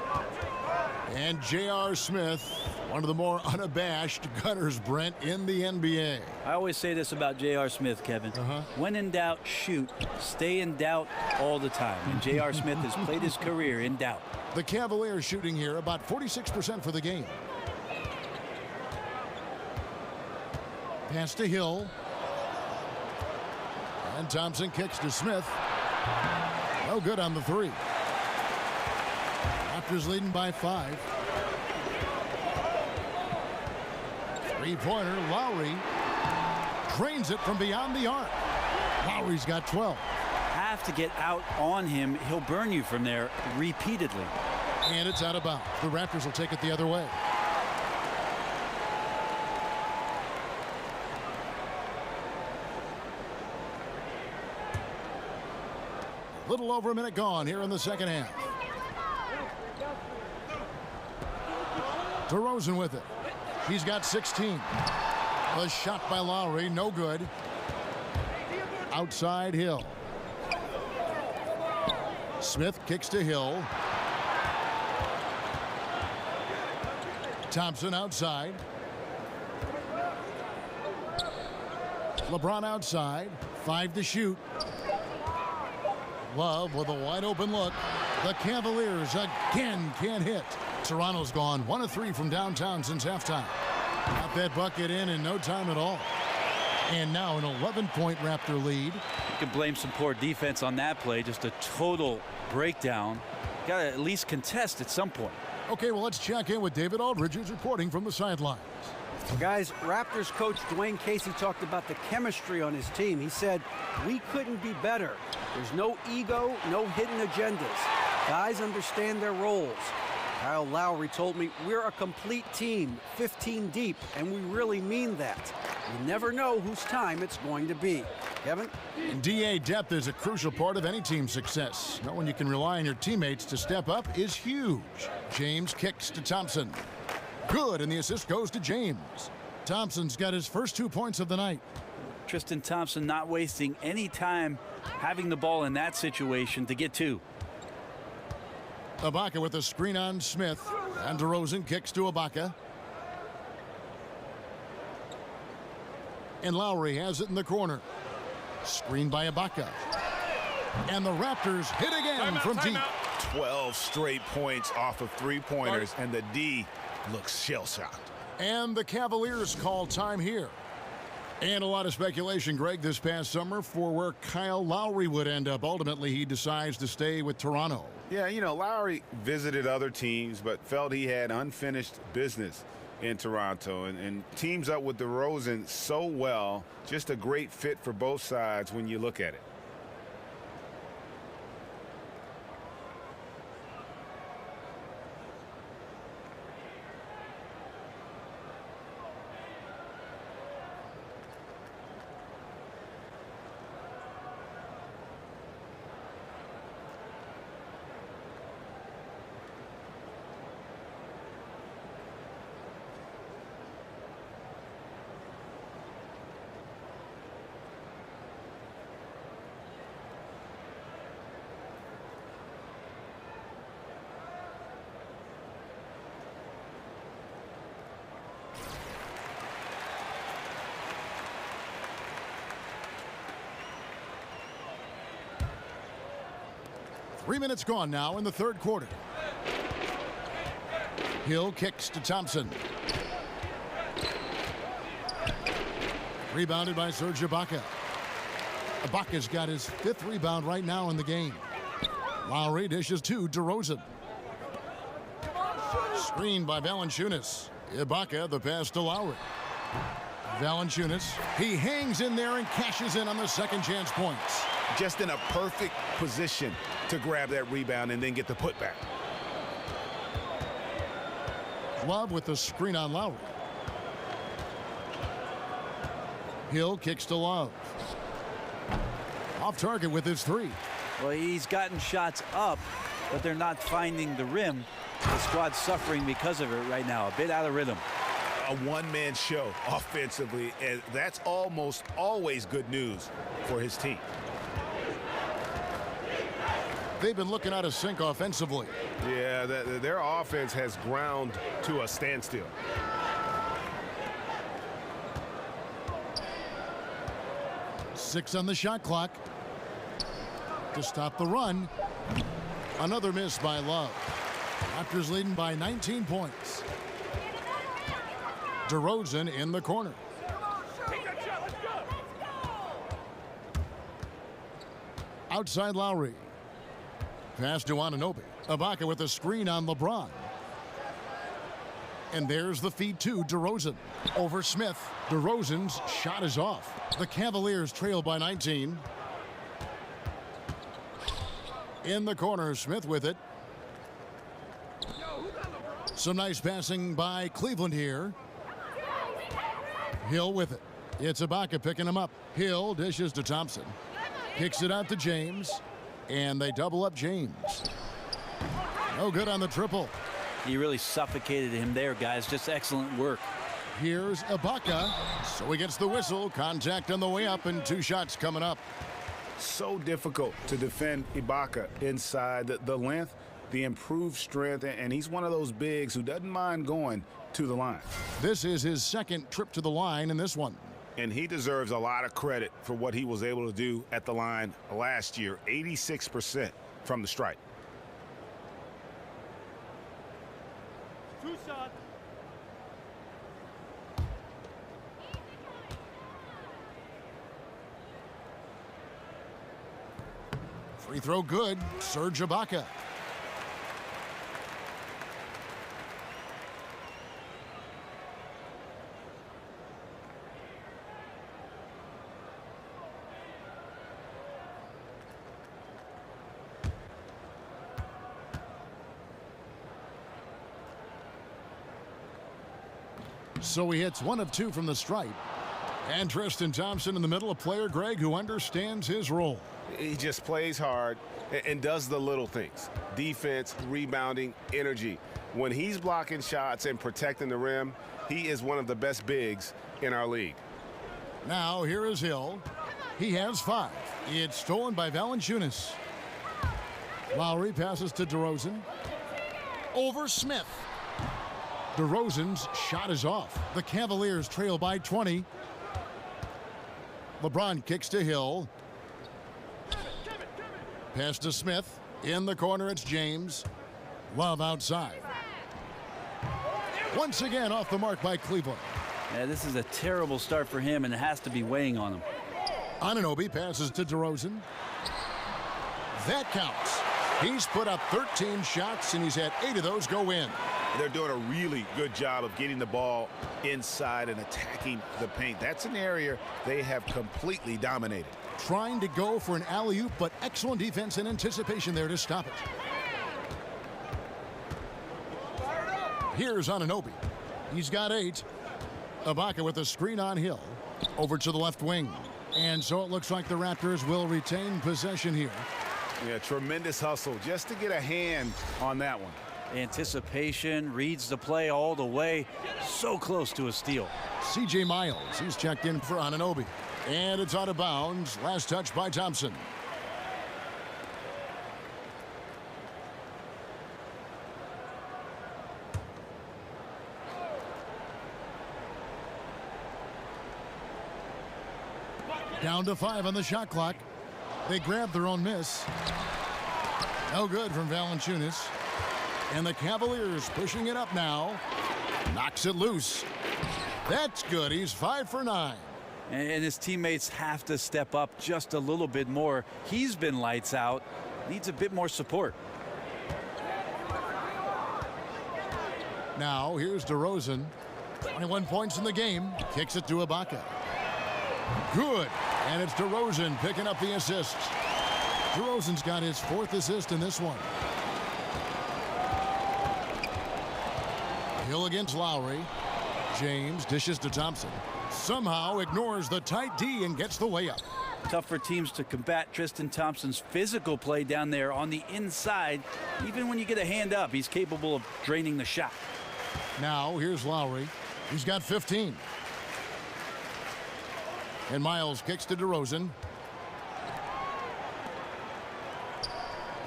And J.R. Smith, one of the more unabashed gunners, Brent, in the NBA. I always say this about J.R. Smith, Kevin. When in doubt, shoot. Stay in doubt all the time. And J.R. Smith has played his career in doubt. The Cavaliers shooting here about 46% for the game. Pass to Hill. And Thompson kicks to Smith. No good on the 3. Raptors leading by 5. Three-pointer, Lowry drains it from beyond the arc. Lowry's got 12. Have to get out on him. He'll burn you from there repeatedly. And it's out of bounds. The Raptors will take it the other way. Little over a minute gone here in the second half. DeRozan with it. He's got 16. A shot by Lowry, no good. Outside Hill. Smith kicks to Hill. Thompson outside. LeBron outside. 5 to shoot. Love with a wide open look. The Cavaliers again can't hit. Toronto's gone 1 of 3 from downtown since halftime. Got that bucket in no time at all. And now an 11-point Raptor lead. You can blame some poor defense on that play. Just a total breakdown. Got to at least contest at some point. Okay, well, let's check in with David Aldridge, who's reporting from the sidelines. Guys, Raptors coach Dwayne Casey talked about the chemistry on his team. He said, we couldn't be better. There's no ego, no hidden agendas. Guys understand their roles. Kyle Lowry told me, we're a complete team, 15 deep, and we really mean that. You never know whose time it's going to be. Kevin? DA depth is a crucial part of any team's success. Knowing you can rely on your teammates to step up is huge. James kicks to Thompson. Good, and the assist goes to James. Thompson's got his first 2 points of the night. Tristan Thompson not wasting any time having the ball in that situation to get 2. Ibaka with a screen on Smith. And DeRozan kicks to Ibaka. And Lowry has it in the corner. Screened by Ibaka. And the Raptors hit again from deep. 12 straight points off of three-pointers, and the D looks shell-shocked. And the Cavaliers call time here. And a lot of speculation, Greg, this past summer for where Kyle Lowry would end up. Ultimately, he decides to stay with Toronto. Yeah, you know, Lowry visited other teams but felt he had unfinished business in Toronto and teams up with DeRozan so well. Just a great fit for both sides when you look at it. Three minutes gone now in the third quarter. Hill kicks to Thompson. Rebounded by Serge Ibaka. Ibaka's got his 5th rebound right now in the game. Lowry dishes to DeRozan. Screened by Valanciunas. Ibaka, the pass to Lowry. Valanciunas, he hangs in there and cashes in on the second chance points. Just in a perfect position to grab that rebound and then get the putback. Love with the screen on Lowry. Hill kicks to Love. Off target with his 3. Well, he's gotten shots up, but they're not finding the rim. The squad's suffering because of it right now, a bit out of rhythm. A one-man show offensively, and that's almost always good news for his team. They've been looking out of sync offensively. Yeah, their offense has ground to a standstill. Six on the shot clock to stop the run. Another miss by Love. Raptors leading by 19 points. DeRozan in the corner. Outside Lowry. Pass to Anunoby. Ibaka with a screen on LeBron. And there's the feed to DeRozan. Over Smith. DeRozan's shot is off. The Cavaliers trail by 19. In the corner, Smith with it. Some nice passing by Cleveland here. Hill with it. It's Ibaka picking him up. Hill dishes to Thompson. Kicks it out to James. And they double up James. No good on the triple. He really suffocated him there, guys. Just excellent work. Here's Ibaka. So he gets the whistle. Contact on the way up and 2 shots coming up. So difficult to defend Ibaka inside the length, the improved strength, and he's one of those bigs who doesn't mind going to the line. This is his 2nd trip to the line in this one. And he deserves a lot of credit for what he was able to do at the line last year. 86% from the stripe. 2 shots. Free throw good. Serge Ibaka. So he hits 1 of 2 from the stripe. And Tristan Thompson in the middle, a player, Greg, who understands his role. He just plays hard and does the little things. Defense, rebounding, energy. When he's blocking shots and protecting the rim, he is one of the best bigs in our league. Now here is Hill. He has 5. It's stolen by Valanciunas. Lowry passes to DeRozan. Over Smith. DeRozan's shot is off. The Cavaliers trail by 20. LeBron kicks to Hill. Pass to Smith. In the corner, it's James. Love outside. Once again off the mark by Cleveland. Yeah, this is a terrible start for him, and it has to be weighing on him. Anunoby passes to DeRozan. That counts. He's put up 13 shots, and he's had 8 of those go in. They're doing a really good job of getting the ball inside and attacking the paint. That's an area they have completely dominated. Trying to go for an alley-oop, but excellent defense and anticipation there to stop it. Here's Anunoby. He's got 8. Ibaka with a screen on Hill. Over to the left wing. And so it looks like the Raptors will retain possession here. Yeah, tremendous hustle just to get a hand on that one. Anticipation, reads the play all the way. So close to a steal. C.J. Miles, he's checked in for Anunoby. And it's out of bounds. Last touch by Thompson. Down to 5 on the shot clock. They grab their own miss. No good from Valanciunas. And the Cavaliers pushing it up now. Knocks it loose. That's good. He's 5 for 9. And his teammates have to step up just a little bit more. He's been lights out. Needs a bit more support. Now here's DeRozan. 21 points in the game. Kicks it to Ibaka. Good. And it's DeRozan picking up the assists. DeRozan's got his 4th assist in this one. Hill against Lowry. James dishes to Thompson. Somehow ignores the tight D and gets the layup. Tough for teams to combat Tristan Thompson's physical play down there on the inside. Even when you get a hand up, he's capable of draining the shot. Now here's Lowry. He's got 15. And Miles kicks to DeRozan.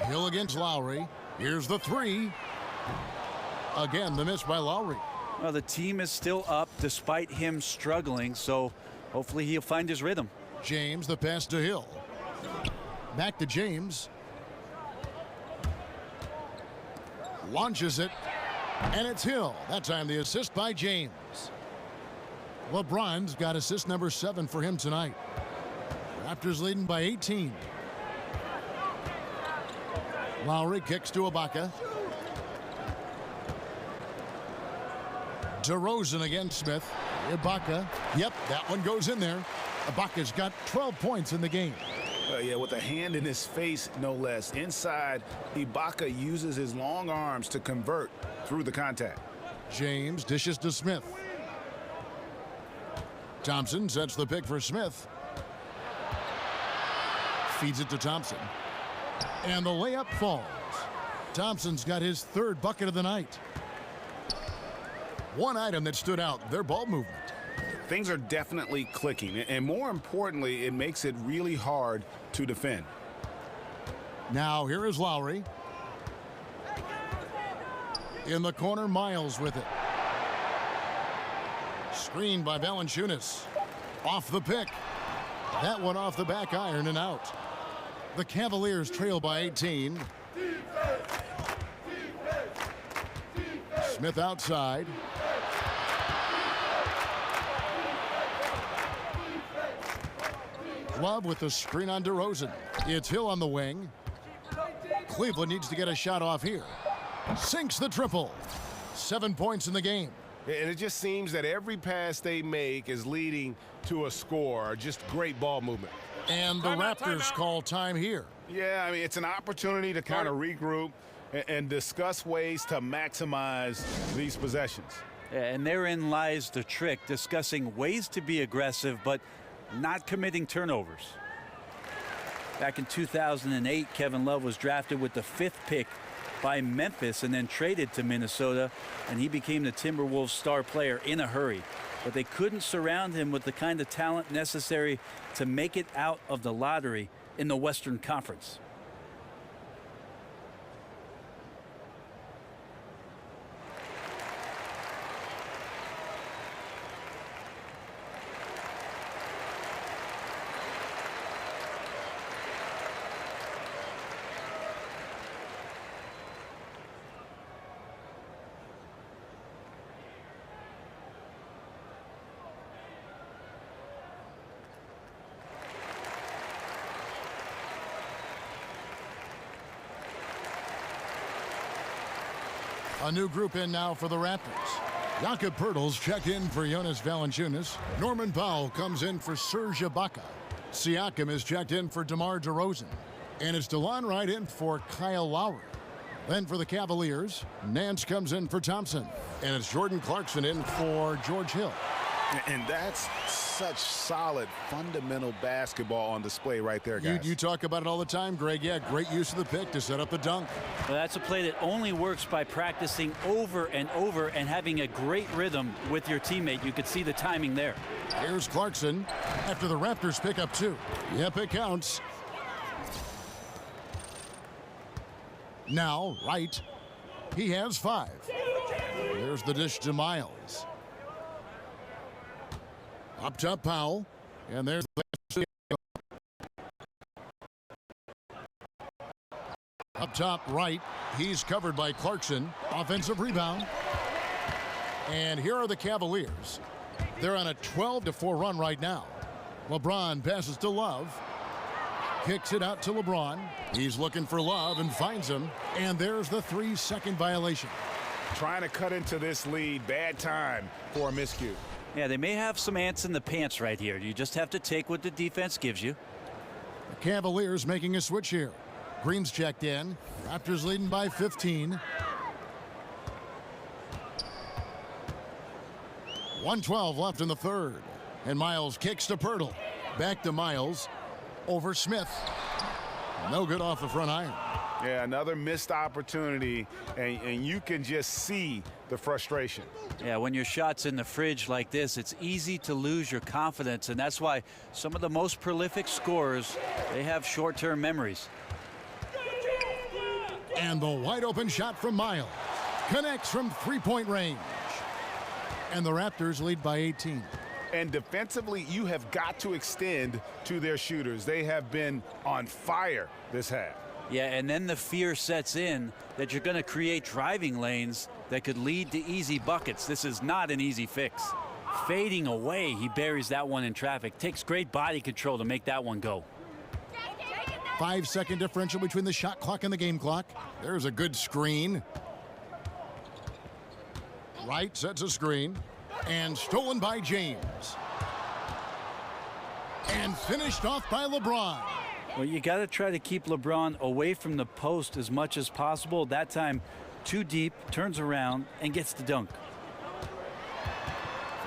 Hill against Lowry. Here's the 3. Again, the miss by Lowry. Well, the team is still up despite him struggling, so hopefully he'll find his rhythm. James, the pass to Hill. Back to James. Launches it. And it's Hill. That time the assist by James. LeBron's got assist number 7 for him tonight. Raptors leading by 18. Lowry kicks to Ibaka. DeRozan against Smith. Ibaka. Yep, that one goes in there. Ibaka's got 12 points in the game. Yeah, with a hand in his face, no less. Inside, Ibaka uses his long arms to convert through the contact. James dishes to Smith. Thompson sets the pick for Smith. Feeds it to Thompson. And the layup falls. Thompson's got his 3rd bucket of the night. One item that stood out, their ball movement. Things are definitely clicking, and more importantly, it makes it really hard to defend. Now here is Lowry. In the corner, Miles with it. Screened by Valanciunas. Off the pick. That one off the back iron and out. The Cavaliers trail by 18. Smith outside. Love with the screen on DeRozan. It's Hill on the wing. Cleveland needs to get a shot off here. Sinks the triple. 7 points in the game. And it just seems that every pass they make is leading to a score. Just great ball movement. And the Raptors call time here. Yeah, I mean, it's an opportunity to kind of regroup and discuss ways to maximize these possessions. And therein lies the trick, discussing ways to be aggressive, but not committing turnovers. Back in 2008, Kevin Love was drafted with the 5th pick by Memphis and then traded to Minnesota, and he became the Timberwolves star player in a hurry. But they couldn't surround him with the kind of talent necessary to make it out of the lottery in the Western Conference. A new group in now for the Raptors. Jakob Poeltl's checked in for Jonas Valanciunas. Norman Powell comes in for Serge Ibaka. Siakam is checked in for DeMar DeRozan. And it's DeLon Wright in for Kyle Lowry. Then for the Cavaliers, Nance comes in for Thompson. And it's Jordan Clarkson in for George Hill. And that's such solid, fundamental basketball on display right there, guys. You talk about it all the time, Greg. Yeah, great use of the pick to set up the dunk. Well, that's a play that only works by practicing over and over and having a great rhythm with your teammate. You could see the timing there. Here's Clarkson after the Raptors pick up 2. Yep, it counts. Now, Wright. He has 5. There's the dish to Miles. Up top, Powell. And there's the up top, Wright. He's covered by Clarkson. Offensive rebound. And here are the Cavaliers. They're on a 12-4 run right now. LeBron passes to Love. Kicks it out to LeBron. He's looking for Love and finds him. And there's the 3-second violation. Trying to cut into this lead. Bad time for a miscue. Yeah, they may have some ants in the pants right here. You just have to take what the defense gives you. The Cavaliers making a switch here. Green's checked in. Raptors leading by 15. 1:12 left in the third. And Miles kicks to Poeltl. Back to Miles. Over Smith. No good off the front iron. Yeah, another missed opportunity, and you can just see the frustration. Yeah, when your shot's in the fridge like this, it's easy to lose your confidence, and that's why some of the most prolific scorers, they have short-term memories. And the wide open shot from Miles connects from three-point range. And the Raptors lead by 18. And defensively, you have got to extend to their shooters. They have been on fire this half. Yeah, and then the fear sets in that you're going to create driving lanes that could lead to easy buckets. This is not an easy fix. Fading away, he buries that one in traffic. Takes great body control to make that one go. 5-second differential between the shot clock and the game clock. There's a good screen. Wright sets a screen. And stolen by James. And finished off by LeBron. Well, you got to try to keep LeBron away from the post as much as possible. That time, too deep, turns around, and gets the dunk.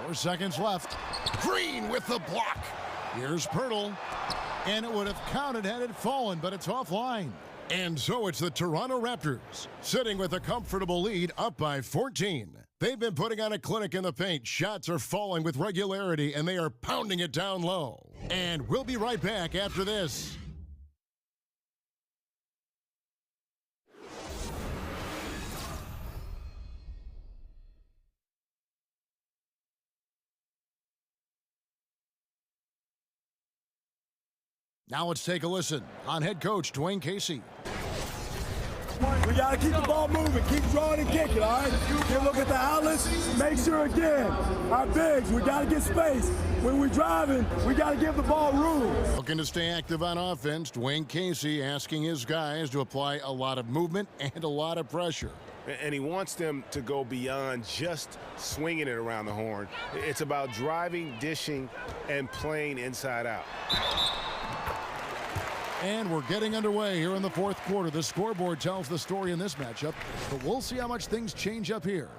4 seconds left. Green with the block. Here's Poeltl. And it would have counted had it fallen, but it's offline. And so it's the Toronto Raptors, sitting with a comfortable lead up by 14. They've been putting on a clinic in the paint. Shots are falling with regularity, and they are pounding it down low. And we'll be right back after this. Now let's take a listen on head coach Dwayne Casey. We got to keep the ball moving, keep drawing and kicking, all right? You look at the outlets, make sure again, our bigs, we got to get space. When we're driving, we got to give the ball room. Looking to stay active on offense, Dwayne Casey asking his guys to apply a lot of movement and a lot of pressure. And he wants them to go beyond just swinging it around the horn. It's about driving, dishing, and playing inside out. And we're getting underway here in the fourth quarter. The scoreboard tells the story in this matchup, but we'll see how much things change up here.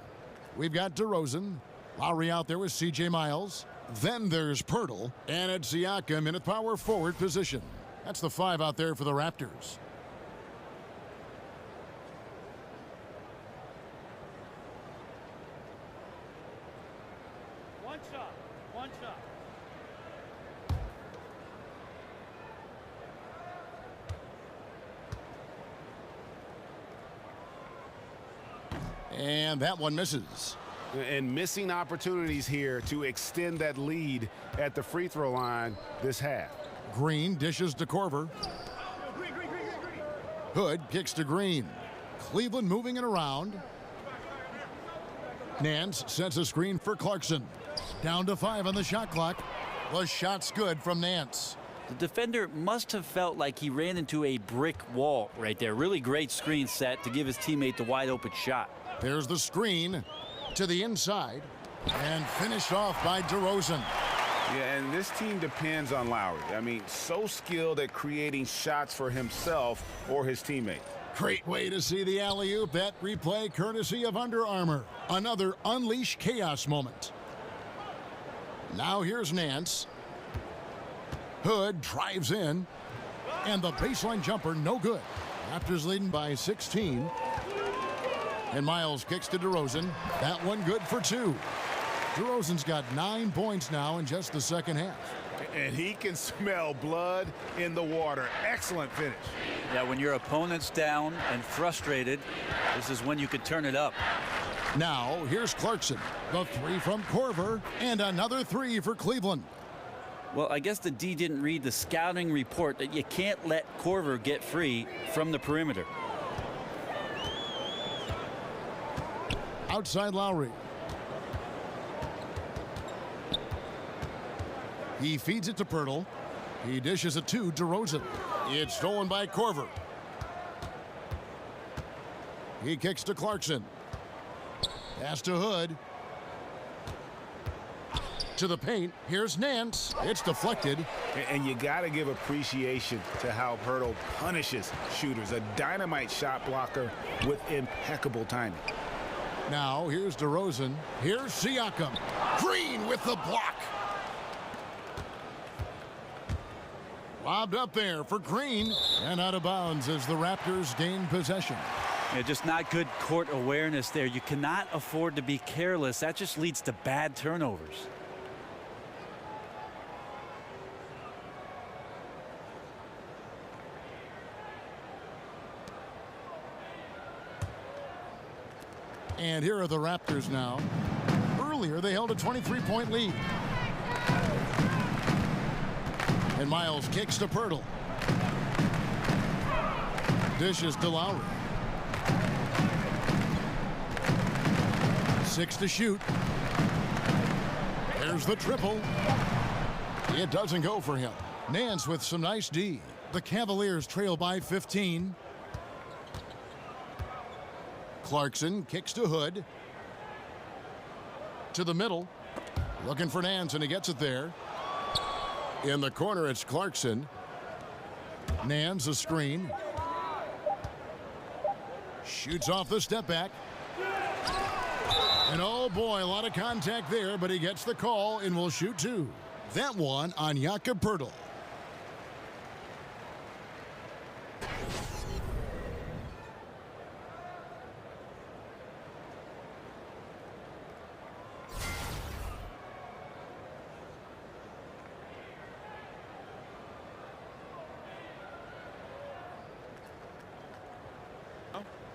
We've got DeRozan, Lowry out there with C.J. Miles. Then there's Poeltl, and it's Siakam in a power forward position. That's the 5 out there for the Raptors. One shot. And that one misses. And missing opportunities here to extend that lead at the free throw line this half. Green dishes to Korver. Hood kicks to Green. Cleveland moving it around. Nance sets a screen for Clarkson. Down to 5 on the shot clock. The shot's good from Nance. The defender must have felt like he ran into a brick wall right there. Really great screen set to give his teammate the wide open shot. There's the screen to the inside and finished off by DeRozan. Yeah, and this team depends on Lowry. I mean, so skilled at creating shots for himself or his teammates. Great way to see the alley-oop. That replay courtesy of Under Armour. Another unleash chaos moment. Now here's Nance. Hood drives in. And the baseline jumper, no good. Raptors leading by 16. And Miles kicks to DeRozan. That one good for 2. DeRozan's got 9 points now in just the second half. And he can smell blood in the water. Excellent finish. Yeah, when your opponent's down and frustrated, this is when you could turn it up. Now, here's Clarkson. The 3 from Korver, and another 3 for Cleveland. Well, I guess the D didn't read the scouting report that you can't let Korver get free from the perimeter. Outside Lowry. He feeds it to Pirtle. He dishes it to DeRozan. It's stolen by Korver. He kicks to Clarkson. Pass to Hood. To the paint. Here's Nance. It's deflected. And you got to give appreciation to how Pirtle punishes shooters. A dynamite shot blocker with impeccable timing. Now, here's DeRozan. Here's Siakam. Green with the block. Lobbed up there for Green. And out of bounds as the Raptors gain possession. Yeah, just not good court awareness there. You cannot afford to be careless. That just leads to bad turnovers. And here are the Raptors now. Earlier, they held a 23-point lead. And Miles kicks to Pirtle. Dishes to Lowry. 6 to shoot. There's the triple. It doesn't go for him. Nance with some nice D. The Cavaliers trail by 15. Clarkson kicks to Hood. To the middle. Looking for Nance, and he gets it there. In the corner, it's Clarkson. Nance a screen. Shoots off the step back. And oh boy, a lot of contact there, but he gets the call and will shoot 2. That one on Jakob Pirtle.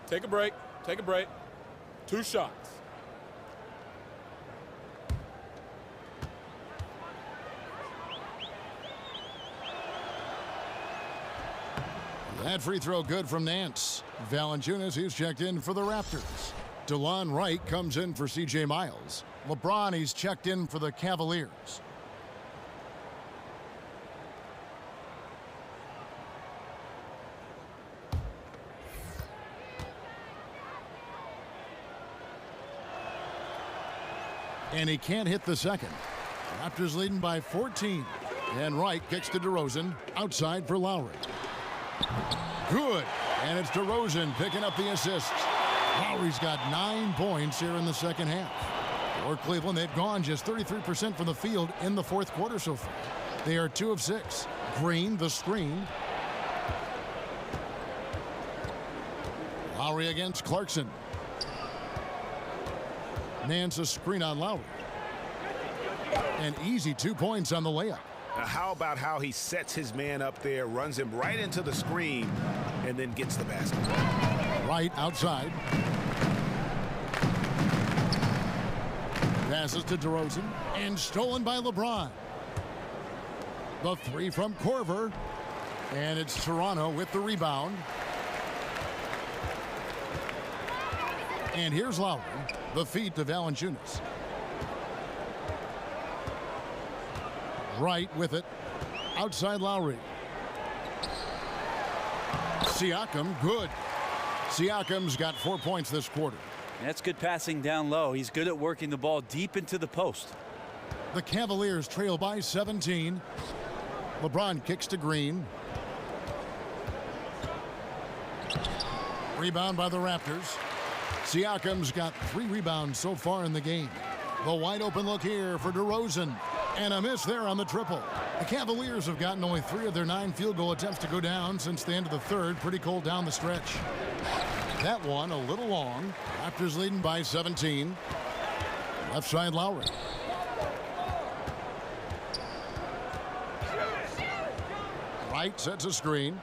Take a break. Take a break. 2 shots. That free throw good from Nance. Valanciunas, he's checked in for the Raptors. DeLon Wright comes in for C.J. Miles. LeBron, he's checked in for the Cavaliers. And he can't hit the second. Raptors leading by 14. And Wright kicks to DeRozan. Outside for Lowry. Good. And it's DeRozan picking up the assist. Lowry's got 9 points here in the second half. For Cleveland, they've gone just 33% from the field in the fourth quarter so far. They are 2 of 6. Green, the screen. Lowry against Clarkson. Nance a screen on Lowry. An easy 2 points on the layup. Now how about how he sets his man up there, runs him right into the screen, and then gets the basket. Right outside. Passes to DeRozan. And stolen by LeBron. The 3 from Korver. And it's Toronto with the rebound. And here's Lowry. The feed to Valanciunas. Wright with it. Outside Lowry. Siakam, good. Siakam's got 4 points this quarter. That's good passing down low. He's good at working the ball deep into the post. The Cavaliers trail by 17. LeBron kicks to Green. Rebound by the Raptors. Siakam's got 3 rebounds so far in the game. The wide open look here for DeRozan. And a miss there on the triple. The Cavaliers have gotten only 3 of their 9 field goal attempts to go down since the end of the third. Pretty cold down the stretch. That one a little long. Raptors leading by 17. Left side Lowry. Wright sets a screen.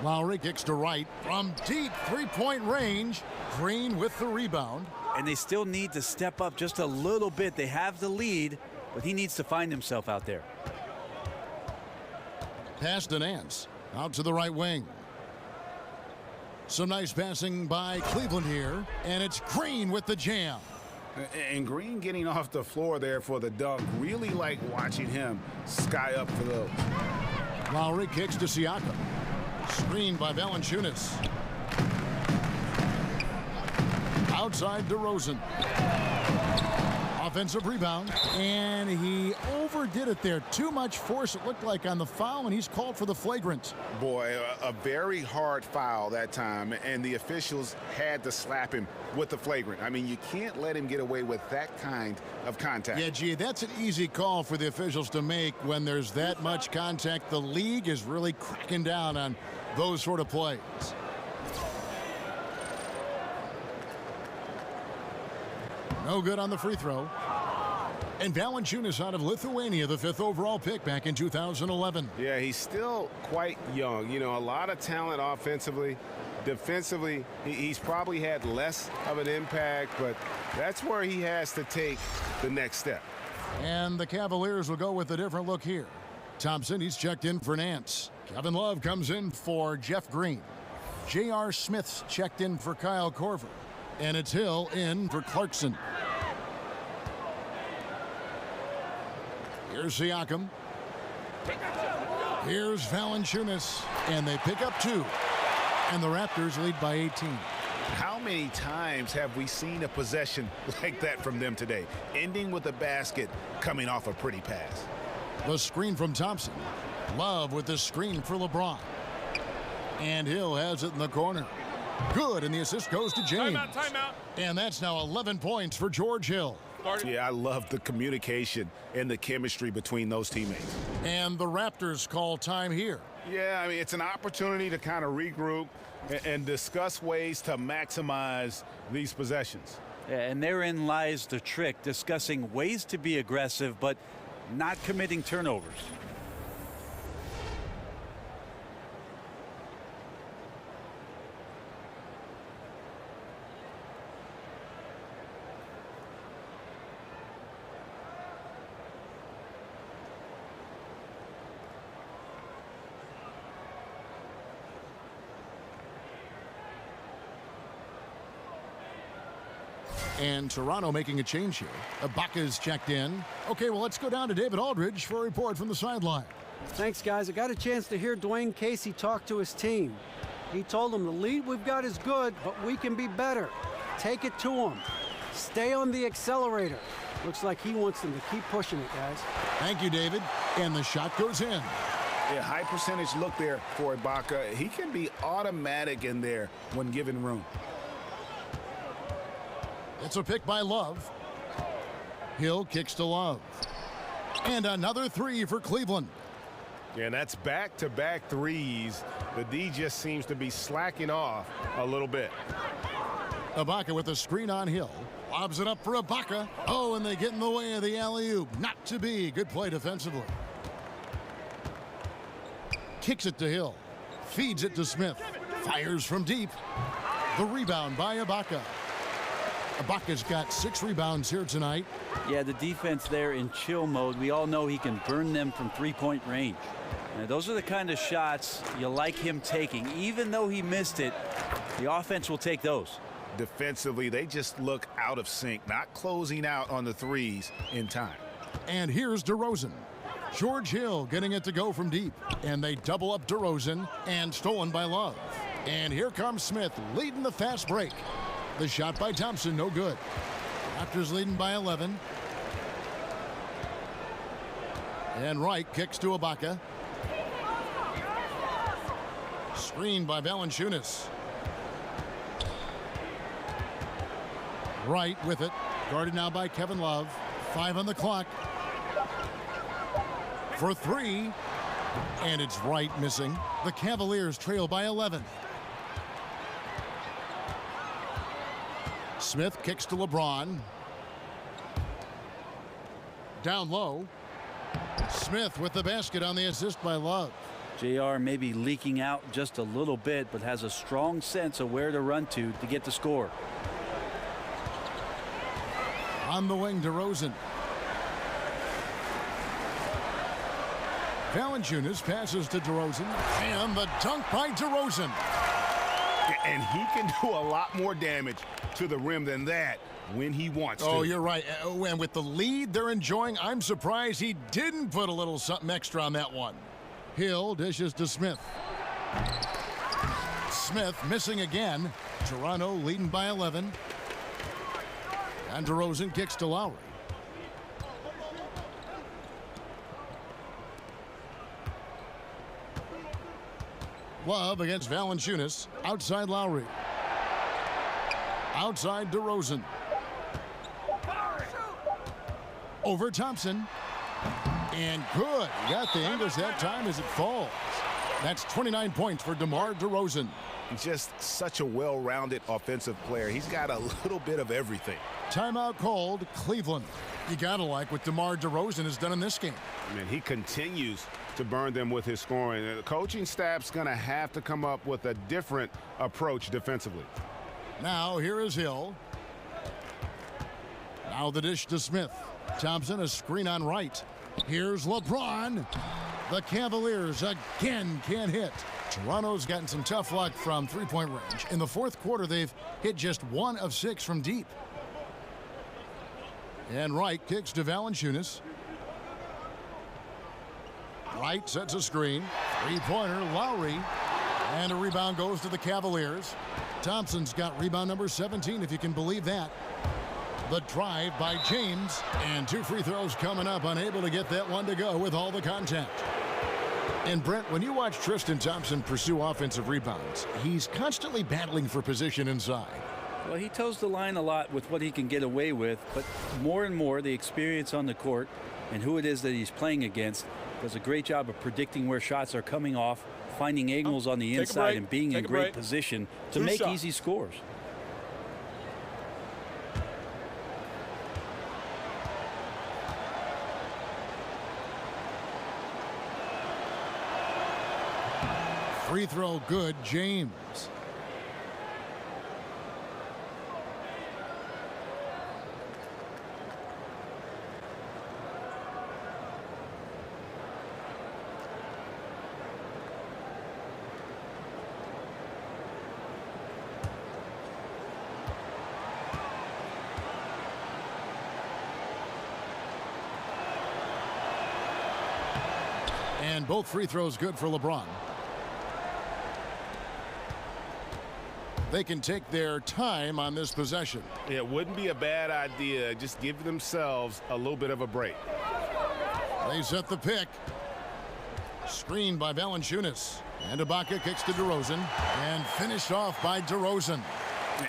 Lowry kicks to Wright from deep 3-point range. Green with the rebound. And they still need to step up just a little bit. They have the lead, but he needs to find himself out there. Pass to Nance. Out to the right wing. Some nice passing by Cleveland here. And it's Green with the jam. And Green getting off the floor there for the dunk. Really like watching him sky up for those. Lowry kicks to Siakam. Screened by Valanciunas. Outside DeRozan. Offensive rebound. And he overdid it there. Too much force, it looked like, on the foul, and he's called for the flagrant. Boy, a very hard foul that time, and the officials had to slap him with the flagrant. I mean, you can't let him get away with that kind of contact. Yeah, gee, that's an easy call for the officials to make when there's that much contact. The league is really cracking down on those sort of plays. No good on the free throw. And Valanciunas out of Lithuania, the 5th overall pick back in 2011. Yeah, he's still quite young. You know, a lot of talent offensively. Defensively, he's probably had less of an impact, but that's where he has to take the next step. And the Cavaliers will go with a different look here. Thompson, he's checked in for Nance. Kevin Love comes in for Jeff Green. J.R. Smith's checked in for Kyle Korver. And it's Hill in for Clarkson. Here's Siakam. Here's Valanciunas. And they pick up 2. And the Raptors lead by 18. How many times have we seen a possession like that from them today? Ending with a basket, coming off a pretty pass. The screen from Thompson. Love with the screen for LeBron. And Hill has it in the corner. Good, and the assist goes to James. Timeout. And that's now 11 points for George Hill. Yeah, I love the communication and the chemistry between those teammates. And the Raptors call time here. Yeah, I mean, it's an opportunity to kind of regroup and discuss ways to maximize these possessions. Yeah, and therein lies the trick, discussing ways to be aggressive, but not committing turnovers. And Toronto making a change here. Ibaka's checked in. Okay, well, let's go down to David Aldridge for a report from the sideline. Thanks, guys. I got a chance to hear Dwayne Casey talk to his team. He told them the lead we've got is good, but we can be better. Take it to them. Stay on the accelerator. Looks like he wants them to keep pushing it, guys. Thank you, David. And the shot goes in. Yeah, high percentage look there for Ibaka. He can be automatic in there when given room. It's a pick by Love. Hill kicks to Love. And another 3 for Cleveland. Yeah, and that's back-to-back threes. The D just seems to be slacking off a little bit. Ibaka with a screen on Hill. Lobs it up for Ibaka. Oh, and they get in the way of the alley-oop. Not to be. Good play defensively. Kicks it to Hill. Feeds it to Smith. Fires from deep. The rebound by Ibaka. Ibaka's got 6 rebounds here tonight. Yeah, the defense there in chill mode. We all know he can burn them from 3-point range. And those are the kind of shots you like him taking. Even though he missed it, the offense will take those. Defensively, they just look out of sync, not closing out on the threes in time. And here's DeRozan. George Hill getting it to go from deep. And they double up DeRozan, and stolen by Love. And here comes Smith leading the fast break. The shot by Thompson, no good. Raptors leading by 11. And Wright kicks to Ibaka. Screened by Valanciunas. Wright with it. Guarded now by Kevin Love. 5 on the clock. For 3. And it's Wright missing. The Cavaliers trail by 11. Smith kicks to LeBron. Down low. Smith with the basket on the assist by Love. JR may be leaking out just a little bit, but has a strong sense of where to run to get the score. On the wing, DeRozan. Valanciunas passes to DeRozan. And the dunk by DeRozan. And he can do a lot more damage to the rim than that when he wants to. Oh, you're right. And with the lead they're enjoying, I'm surprised he didn't put a little something extra on that one. Hill dishes to Smith. Smith missing again. Toronto leading by 11. And DeRozan kicks to Lowry. Love against Valanciunas. Outside Lowry. Outside DeRozan. Over Thompson. And good. He got the English that time as it falls. That's 29 points for DeMar DeRozan. He's just such a well-rounded offensive player. He's got a little bit of everything. Timeout called, Cleveland. You gotta like what DeMar DeRozan has done in this game. I mean, he continues to burn them with his scoring. The coaching staff's going to have to come up with a different approach defensively. Now here is Hill. Now the dish to Smith. Thompson, a screen on Wright. Here's LeBron. The Cavaliers again can't hit. Toronto's gotten some tough luck from three-point range. In the fourth quarter, they've hit just 1 of 6 from deep. And Wright kicks to Valanciunas. Wright sets a screen. Three-pointer, Lowry. And a rebound goes to the Cavaliers. Thompson's got rebound number 17, if you can believe that. The drive by James. And 2 free throws coming up, unable to get that one to go with all the contact. And Brent, when you watch Tristan Thompson pursue offensive rebounds, he's constantly battling for position inside. Well, he toes the line a lot with what he can get away with, but more and more the experience on the court and who it is that he's playing against does a great job of predicting where shots are coming off, finding angles on the inside, and being in great position to make easy scores. Free throw good, James. And both free throws good for LeBron. They can take their time on this possession. It wouldn't be a bad idea. Just give themselves a little bit of a break. They set the pick. Screened by Valanciunas. And Ibaka kicks to DeRozan. And finished off by DeRozan.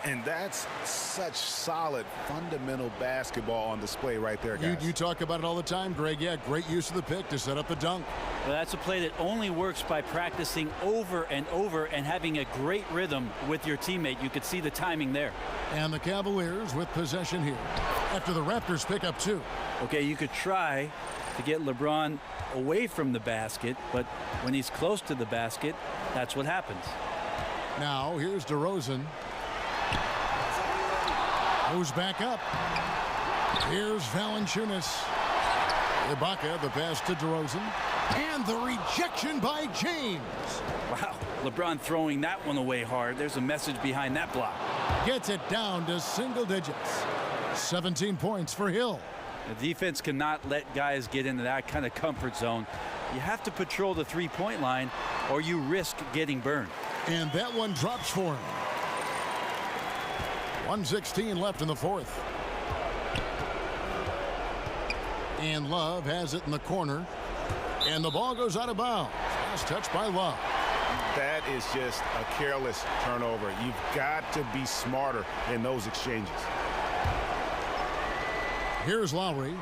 And that's such solid, fundamental basketball on display right there, guys. You talk about it all the time, Greg. Yeah, great use of the pick to set up the dunk. Well, that's a play that only works by practicing over and over and having a great rhythm with your teammate. You could see the timing there. And the Cavaliers with possession here after the Raptors pick up 2. Okay, you could try to get LeBron away from the basket, but when he's close to the basket, that's what happens. Now here's DeRozan. Goes back up. Here's Valanciunas. Ibaka, the pass to DeRozan. And the rejection by James. Wow, LeBron throwing that one away hard. There's a message behind that block. Gets it down to single digits. 17 points for Hill. The defense cannot let guys get into that kind of comfort zone. You have to patrol the three-point line or you risk getting burned. And that one drops for him. 1:16 left in the fourth. And Love has it in the corner. And the ball goes out of bounds. Last touch by Love. That is just a careless turnover. You've got to be smarter in those exchanges. Here's Lowry.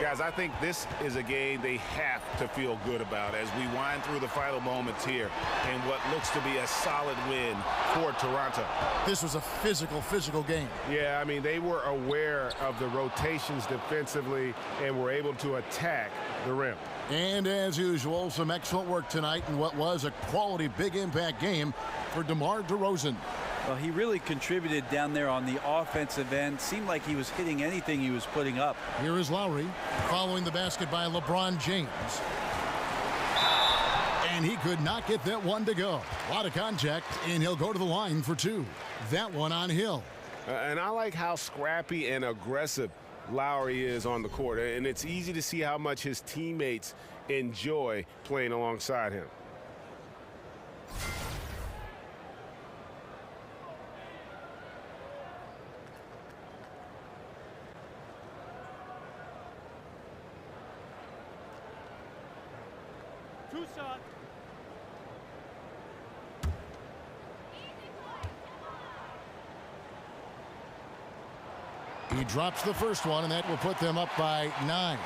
Guys, I think this is a game they have to feel good about as we wind through the final moments here in what looks to be a solid win for Toronto. This was a physical game. Yeah, I mean, they were aware of the rotations defensively and were able to attack the rim. And as usual, some excellent work tonight in what was a quality big impact game for DeMar DeRozan. Well, he really contributed down there on the offensive end. Seemed like he was hitting anything he was putting up. Here is Lowry following the basket by LeBron James. And he could not get that one to go. A lot of contact, and he'll go to the line for two. That one on Hill. And I like how scrappy and aggressive Lowry is on the court. And it's easy to see how much his teammates enjoy playing alongside him. He drops the first one, and that will put them up by 9.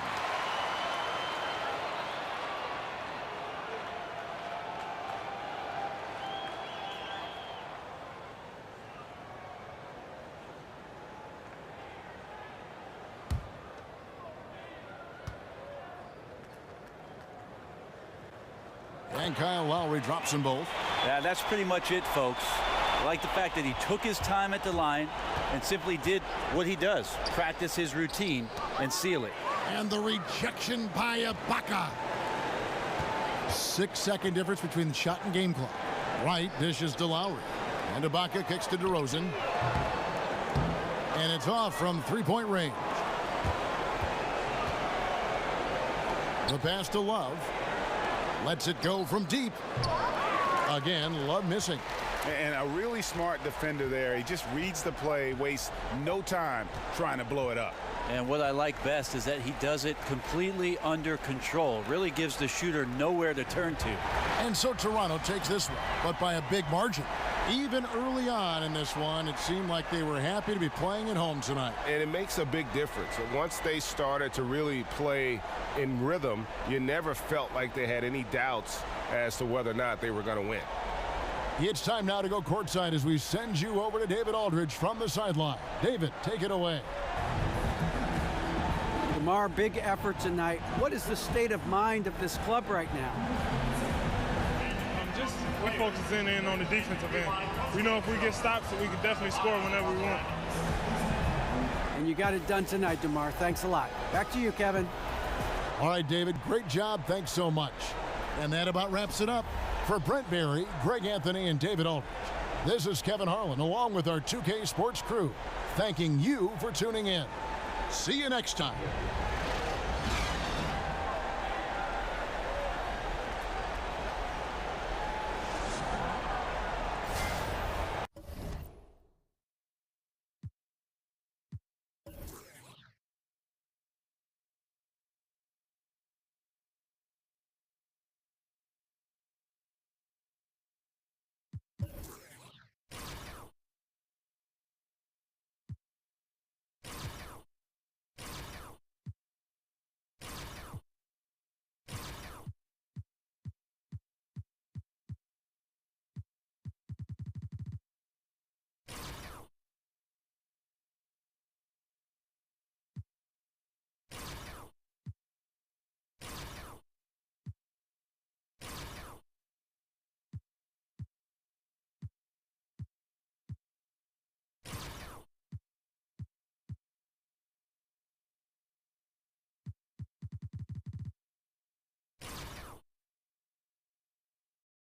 And Kyle Lowry drops them both. Yeah, that's pretty much it, folks. I like the fact that he took his time at the line and simply did what he does, practice his routine and seal it. And the rejection by Ibaka. 6-second difference between the shot and game clock. White dishes to Lowry. And Ibaka kicks to DeRozan. And it's off from three-point range. The pass to Love. Lets it go from deep. Again, Love missing. And a really smart defender there. He just reads the play, wastes no time trying to blow it up. And what I like best is that he does it completely under control. Really gives the shooter nowhere to turn to. And so Toronto takes this one, but by a big margin. Even early on in this one, it seemed like they were happy to be playing at home tonight. And it makes a big difference. Once they started to really play in rhythm, you never felt like they had any doubts as to whether or not they were going to win. It's time now to go courtside as we send you over to David Aldridge from the sideline. David, take it away. DeMar, big effort tonight. What is the state of mind of this club right now? We're focusing in on the defensive end. We know if we get stops, we can definitely score whenever we want. And you got it done tonight, DeMar. Thanks a lot. Back to you, Kevin. All right, David, great job. Thanks so much. And that about wraps it up. For Brent Barry, Greg Anthony, and David Aldridge, this is Kevin Harlan along with our 2K Sports crew, thanking you for tuning in. See you next time.